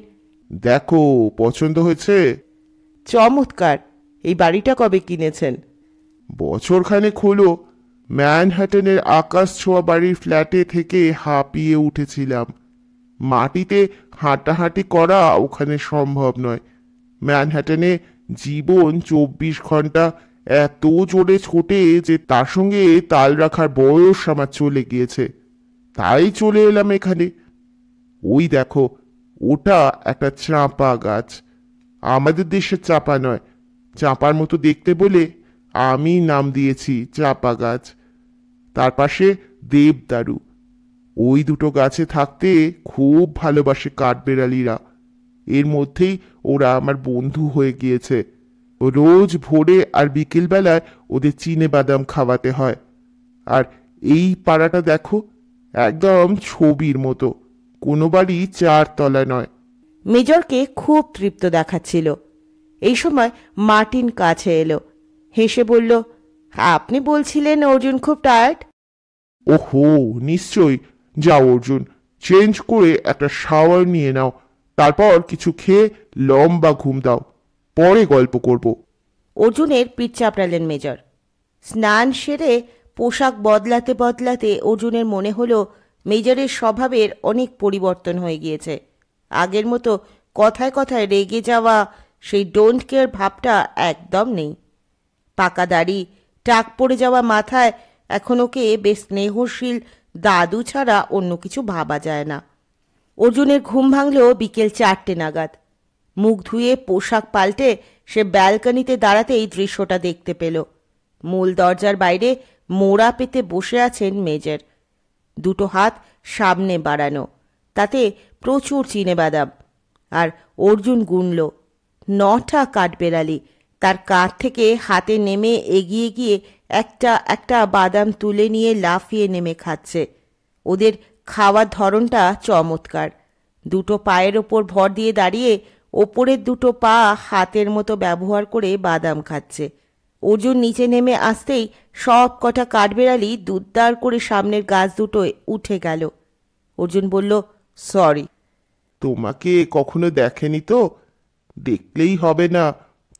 [SPEAKER 2] দেখো, পছন্দ হয়েছে?
[SPEAKER 1] চমৎকার। এই বাড়িটা কবে কিনেছেন?
[SPEAKER 2] বছরখানেক হলো। ম্যানহাটনের আকাশ ছোঁয়া বাড়ির ফ্ল্যাটে থেকে হাঁপিয়ে উঠেছিলাম। মাটিতে হাঁটাহাঁটি করা ওখানে সম্ভব নয়। ম্যানহাটনে জীবন 24 ঘন্টা এত জোরে ছোটে যে তার সঙ্গে তাল রাখার বয়স আমার চলে গিয়েছে। তাই চলে এলাম এখানে। ওই দেখো, ওটা একটা চাঁপা গাছ। আমাদের দেশের চাঁপা নয়, চাঁপার মতো দেখতে বলে আমি নাম দিয়েছি চাঁপা গাছ। তার পাশে দেবদারু। ওই দুটো গাছে থাকতে খুব ভালোবাসে কাঠবেড়ালিরা। এর মধ্যেই ওরা আমার বন্ধু হয়ে গিয়েছে। রোজ ভোরে আর বিকেলবেলায় ওদের চিনে বাদাম খাওয়াতে হয়। আর এই পাড়াটা দেখো, একদম ছবির মতো, কোনো বাড়ি 4 তলায় নয়।
[SPEAKER 1] মেজরকে খুব তৃপ্ত দেখাচ্ছিল। এই সময় মার্টিন কাছে এলো, হেসে বলল, আপনি বলছিলেন অর্জুন খুব টায়ার্ড।
[SPEAKER 2] ওহো, নিশ্চয়ই। যাও অর্জুন, চেঞ্জ করে একটা শাওয়ার নিয়ে নাও, তারপর কিছু খেয়ে লম্বা ঘুম দাও, পরে গল্প করব।
[SPEAKER 1] অর্জুনের পিঠ চাপড়ালেন মেজর। স্নান সেরে পোশাক বদলাতে বদলাতে অর্জুনের মনে হলো মেজরের স্বভাবের অনেক পরিবর্তন হয়ে গিয়েছে। আগের মতো কথায় কথায় রেগে যাওয়া, সেই ডোন্ট কেয়ার ভাবটা একদম নেই। পাকা দাড়ি, টাক পড়ে যাওয়া মাথায় এখন ওকে বেশ স্নেহশীল দাদু ছাড়া অন্য কিছু ভাবা যায় না। অর্জুনের ঘুম ভাঙল বিকেল 4টে নাগাদ। মুখ ধুয়ে পোশাক পাল্টে সে ব্যালকনিতে দাঁড়াতেই দৃশ্যটা দেখতে পেল। মূল দরজার বাইরে মোড়া পেতে বসে আছেন মেজর, দুটো হাত সামনে বাড়ানো, তাতে প্রচুর চিনেবাদাম। আর অর্জুন গুনল 9টা কাঠবেড়ালি তার কাঁধ থেকে হাতে নেমে এগিয়ে গিয়ে একটা একটা বাদাম তুলে নিয়ে লাফিয়ে নেমে খাচ্ছে। ওদের খাওয়ার ধরনটা চমৎকার। দুটো পায়ের ওপর ভর দিয়ে দাঁড়িয়ে ওপরের দুটো পা হাতের মতো ব্যবহার করে বাদাম খাচ্ছে। অর্জুন নিচে নেমে আসতেই সব কটা কাঠবেড়ালি দুদ্দার করে সামনের গাছ দুটোয় উঠে গেল। অর্জুন বলল, সরি।
[SPEAKER 2] তোমাকে কখনো দেখেনি তো, দেখলেই হবে না।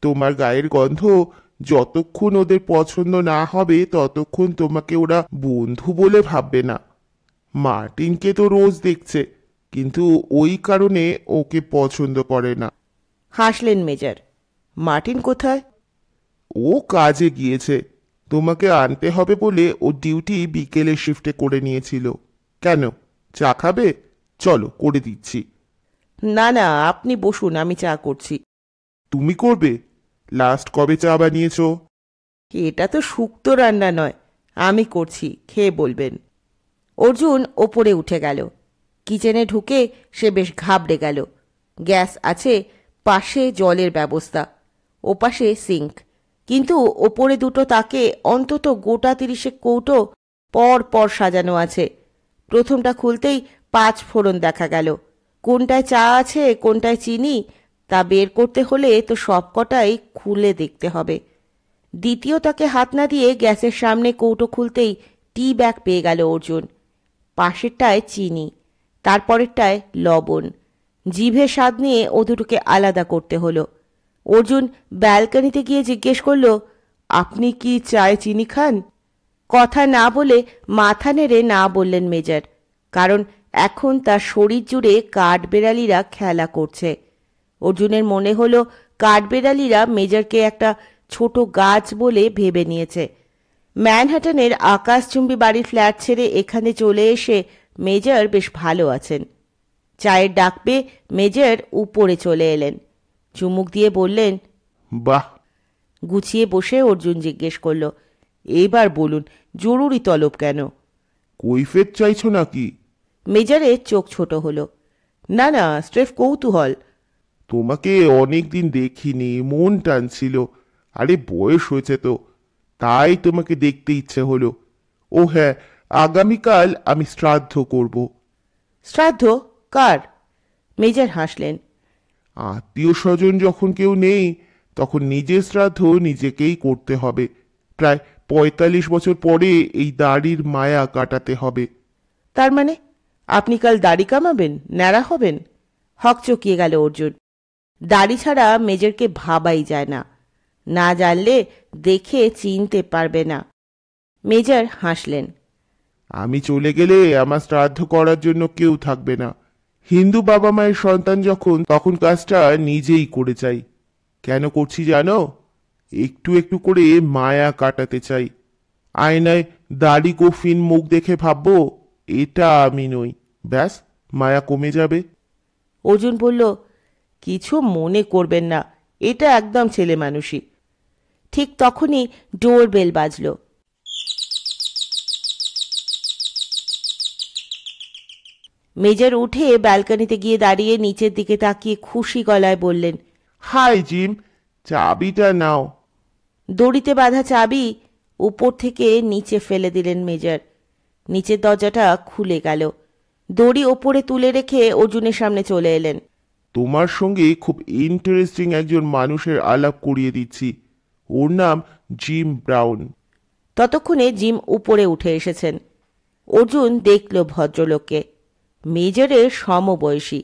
[SPEAKER 2] তোমার গায়ের গন্ধ যতক্ষণ ওদের পছন্দ না হবে ততক্ষণ তোমাকে ওরা বন্ধু বলে ভাববে না। মার্টিনকে তো রোজ দেখছে, কিন্তু ওই কারণে ওকে পছন্দ করে না।
[SPEAKER 1] হাসলেন মেজর। মার্টিন কোথায়?
[SPEAKER 2] ও কাজে গিয়েছে, তোমাকে আনতে হবে বলে ও ডিউটি বিকেলের শিফটে করে নিয়েছিল। কেন, চা খাবে? চলো করে দিচ্ছি।
[SPEAKER 1] না না, আপনি বসুন, আমি চা করছি।
[SPEAKER 2] তুমি করবে? লাস্ট কবে চা বানিয়েছ?
[SPEAKER 1] এটা তো শুক্তো রান্না নয়, আমি করছি, খেয়ে বলবেন। অর্জুন ওপরে উঠে গেল। কিচেনে ঢুকে সে বেশ ঘাবড়ে গেল। গ্যাস আছে, পাশে জলের ব্যবস্থা, ওপাশে সিঙ্ক, কিন্তু ওপরে দুটো তাকে অন্তত গোটা 30 কৌটো পর পর সাজানো আছে। প্রথমটা খুলতেই 5 ফোড়ন দেখা গেল। কোনটায় চা আছে কোনটায় চিনি তা বের করতে হলে তো সবকটাই খুলে দেখতে হবে। দ্বিতীয়টাকে হাত না দিয়ে গ্যাসের সামনে কৌটো খুলতেই টি ব্যাগ পেয়ে গেল অর্জুন। পাশেরটায় চিনি, তারপরেরটায় লবণ। জিভে স্বাদ নিয়ে ও দুটোকে আলাদা করতে হলো। অর্জুন ব্যালকনিতে গিয়ে জিজ্ঞেস করল, আপনি কি চায়ে চিনি খান? কথা না বলে মাথা নেড়ে না বললেন মেজর, কারণ এখন তার শরীর জুড়ে কাঠবেড়ালিরা খেলা করছে। অর্জুনের মনে হলো কাঠবেড়ালিরা মেজরকে একটা ছোট গাছ বলে ভেবে নিয়েছে। ম্যানহাটনের আকাশচুম্বী বাড়ির ফ্ল্যাট ছেড়ে এখানে চলে এসে মেজর বেশ ভালো আছেন। চায়ের ডাক পেয়ে মেজর উপরে চলে এলেন, চুমুক দিয়ে বললেন,
[SPEAKER 2] বাহ।
[SPEAKER 1] গুছিয়ে বসে অর্জুন জিজ্ঞেস করল, এবার বলুন, জরুরি তলব কেন?
[SPEAKER 2] কৈফিয়ত চাইছো নাকি?
[SPEAKER 1] মেজরের চোখ ছোট হলো। না না, স্রেফ কৌতূহল।
[SPEAKER 2] তোমাকে অনেকদিন দেখিনি, মন টানছিল। আরে বয়স হয়েছে তো, তাই তোমাকে দেখতে ইচ্ছে হলো। ও হ্যাঁ, আগামীকাল আমি শ্রাদ্ধ করব।
[SPEAKER 1] শ্রাদ্ধ? কার? মেজর হাসলেন।
[SPEAKER 2] আত্মীয় স্বজন যখন কেউ নেই তখন নিজের শ্রাদ্ধ নিজেকেই করতে হবে। প্রায় 45 বছর পরে এই দাড়ির মায়া কাটাতে হবে।
[SPEAKER 1] তার মানে আপনি কাল দাড়ি কামাবেন, ন্যাড়া হবেন? হকচকিয়ে গেল অর্জুন। দাড়ি ছাড়া মেজরকে ভাবাই যায় না, না জানলে দেখে চিনতে পারবে না। মেজর হাসলেন।
[SPEAKER 2] আমি চলে গেলে আমার শ্রাদ্ধ করার জন্য কেউ থাকবে না। হিন্দু বাবা মায়ের সন্তান যখন, তখন কাজটা নিজেই করে চাই। কেন করছি জানো? একটু একটু করে মায়া কাটাতে চাই। আয়নায় দাড়ি কফিন মুখ দেখে ভাববো এটা আমি নই, ব্যাস মায়া কমে যাবে।
[SPEAKER 1] অর্জুন বলল, কিছু মনে করবেন না, এটা একদম ছেলে মানুষই। ঠিক তখনই ডোর বেল বাজল। মেজর উঠে ব্যালকনিতে গিয়ে দাঁড়িয়ে নিচের দিকে তাকিয়ে খুশি গলায় বললেন,
[SPEAKER 2] হাই জিম, চাবিটা নাও।
[SPEAKER 1] দড়িতে বাঁধা চাবি উপর থেকে নিচে ফেলে দিলেন মেজর। নিচের দরজাটা খুলে গেল। দড়ি ওপরে তুলে রেখে অর্জুনের সামনে চলে এলেন।
[SPEAKER 2] তোমার সঙ্গে খুব ইন্টারেস্টিং একজন মানুষের আলাপ করিয়ে দিচ্ছি। ওর নাম জিম ব্রাউন।
[SPEAKER 1] ততক্ষণে জিম উপরে উঠে এসেছেন। অর্জুন দেখল ভদ্রলোককে, মেজরের সমবয়সী।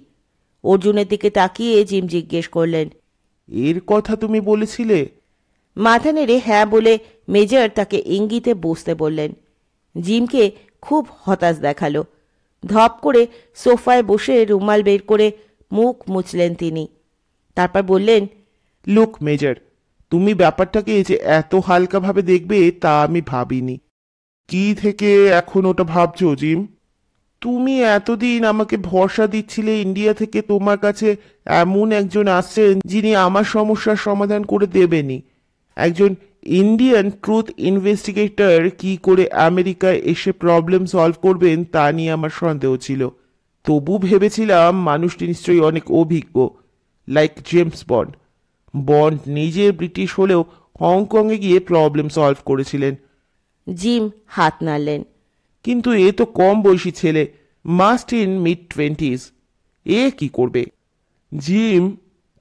[SPEAKER 1] অর্জুনের দিকে তাকিয়ে জিম জিজ্ঞেস করলেন,
[SPEAKER 2] এর কথা তুমি বলেছিলে?
[SPEAKER 1] মাথা নেড়ে হ্যাঁ বলে মেজর তাকে ইঙ্গিতে বসতে বললেন। জিমকে খুব হতাশ দেখালো। ধপ করে সোফায় বসে রুমাল বের করে মুখ মুছলেন তিনি। তারপর বললেন,
[SPEAKER 2] লুক মেজর, তুমি ব্যাপারটাকে যে এত হালকাভাবে দেখবে তা আমি ভাবিনি। কি থেকে এখন ওটা ভাবছো জিম? তুমি এতদিন আমাকে ভরসা দিচ্ছিলে ইন্ডিয়া থেকে তোমার কাছে এমন একজন আসছেন যিনি আমার সমস্যার সমাধান করে দেবেনি। একজন ইন্ডিয়ান ট্রুথ ইনভেস্টিগেটর কি করে আমেরিকায় এসে প্রবলেম সলভ করবেন তা নিয়ে আমার সন্দেহ ছিল। তবু ভেবেছিলাম মানুষটি নিশ্চয়ই অনেক অভিজ্ঞ, লাইক জেমস বন্ড। বন্ড নিজে ব্রিটিশ হলেও হংকংয়ে গিয়ে প্রবলেম সলভ করেছিলেন।
[SPEAKER 1] জিম হাত নাড়লেন।
[SPEAKER 2] কিন্তু এ তো কম বয়সী ছেলে, মাস্ট ইন মিড-20s। এ কি করবে? জিম,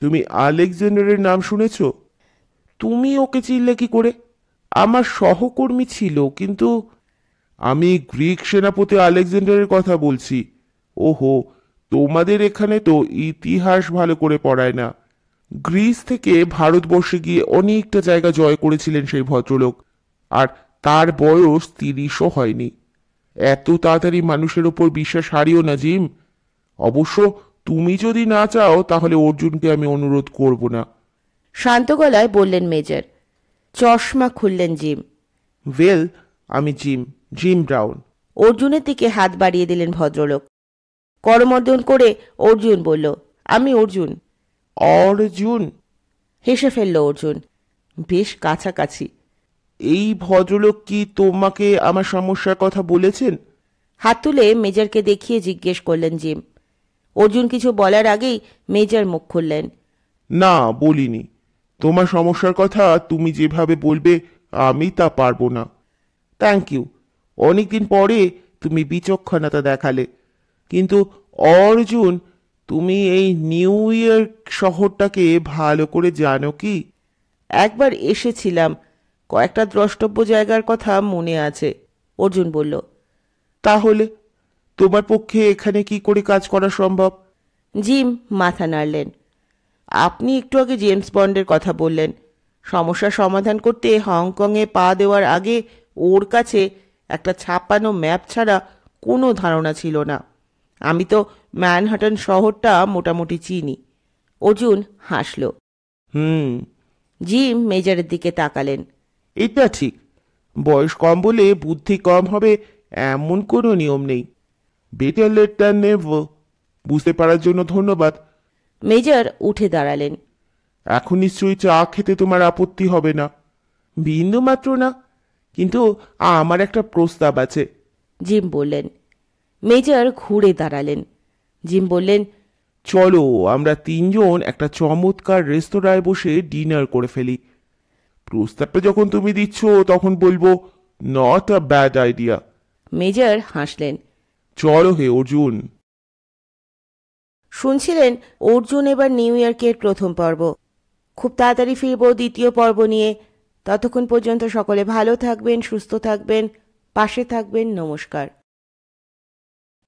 [SPEAKER 2] তুমি আলেকজান্ডারের নাম শুনেছ? তুমি ওকে চিনলে কি করে? আমার সহকর্মী ছিল, কিন্তু আমি গ্রিক সেনাপতি আলেকজান্ডারের কথা বলছি। ওহো, তোমাদের এখানে তো ইতিহাস ভালো করে পড়ায় না। গ্রিস থেকে ভারতবর্ষে গিয়ে অনেকটা জায়গা জয় করেছিলেন সেই ভদ্রলোক, আর তার বয়স 30ও হয়নি। এত তাড়াতাড়ি মানুষের ওপর বিশ্বাস হারিও না জিম। অবশ্য তুমি যদি না চাও তাহলে অর্জুনকে আমি অনুরোধ করব না।
[SPEAKER 1] শান্ত গলায় বললেন মেজর। চশমা খুললেন জিম।
[SPEAKER 2] ওয়েল, আমি জিম ব্রাউন।
[SPEAKER 1] অর্জুনের দিকে হাত বাড়িয়ে দিলেন ভদ্রলোক। করমর্দন করে অর্জুন বলল, আমি অর্জুন।
[SPEAKER 2] অর্জুন?
[SPEAKER 1] হেসে ফেলল অর্জুন। বেশ কাছাকাছি।
[SPEAKER 2] এই ভদ্রলোক কি তোমাকে আমার সমস্যার কথা বলেছেন?
[SPEAKER 1] হাত তুলে মেজরকে দেখিয়ে জিজ্ঞেস করলেন জিম। অর্জুন কিছু বলার আগেই মেজর মুখ খুললেন।
[SPEAKER 2] না, বলিনি। তোমার সমস্যার কথা তুমি যেভাবে বলবে আমি তা পারবো না। থ্যাংক ইউ, অনেকদিন পরে তুমি বিচক্ষণতা দেখালে। কিন্তু অর্জুন, তুমি এই নিউ ইয়র্ক শহরটাকে ভালো করে জানো কি?
[SPEAKER 1] একবার এসেছিলাম, কয়েকটা দ্রষ্টব্য জায়গার কথা মনে আছে, অর্জুন বলল।
[SPEAKER 2] তাহলে তোমার পক্ষে এখানে কি করে কাজ করা সম্ভব?
[SPEAKER 1] জিম মাথা নাড়লেন। আপনি একটু আগে জেমস বন্ডের কথা বললেন। সমস্যার সমাধান করতে হংকংয়ে পা দেওয়ার আগে ওর কাছে একটা ছাপানো ম্যাপ ছাড়া কোনো ধারণা ছিল না। আমি তো ম্যানহাটন শহরটা মোটামুটি চিনি। অর্জুন হাসল। জিম মেজরের দিকে তাকালেন।
[SPEAKER 2] এটা ঠিক, বয়স কম বলে বুদ্ধি কম হবে এমন কোনো নিয়ম নেই। Better late than never. বুঝতে পারার জন্য ধন্যবাদ।
[SPEAKER 1] মেজর উঠে দাঁড়ালেন।
[SPEAKER 2] এখন নিশ্চয়ই চা খেতে তোমার আপত্তি হবে না? বিন্দু মাত্র না, কিন্তু আমার একটা প্রস্তাব আছে।
[SPEAKER 1] জিম বললেন। মেজর ঘুরে দাঁড়ালেন। জিম বললেন,
[SPEAKER 2] চলো আমরা তিনজন একটা চমৎকার রেস্তোরাঁয় বসে ডিনার করে ফেলি। প্রস্তাবটা যখন তুমি দিচ্ছ তখন বলবো not a bad idea.
[SPEAKER 1] Major হাসলেন।
[SPEAKER 2] চলো হে অর্জুন।
[SPEAKER 1] শুনছিলেন অর্জুন এবার নিউ ইয়র্কের প্রথম পর্ব। খুব তাড়াতাড়ি ফিরব দ্বিতীয় পর্ব নিয়ে। ততক্ষণ পর্যন্ত সকলে ভালো থাকবেন, সুস্থ থাকবেন, পাশে থাকবেন। নমস্কার।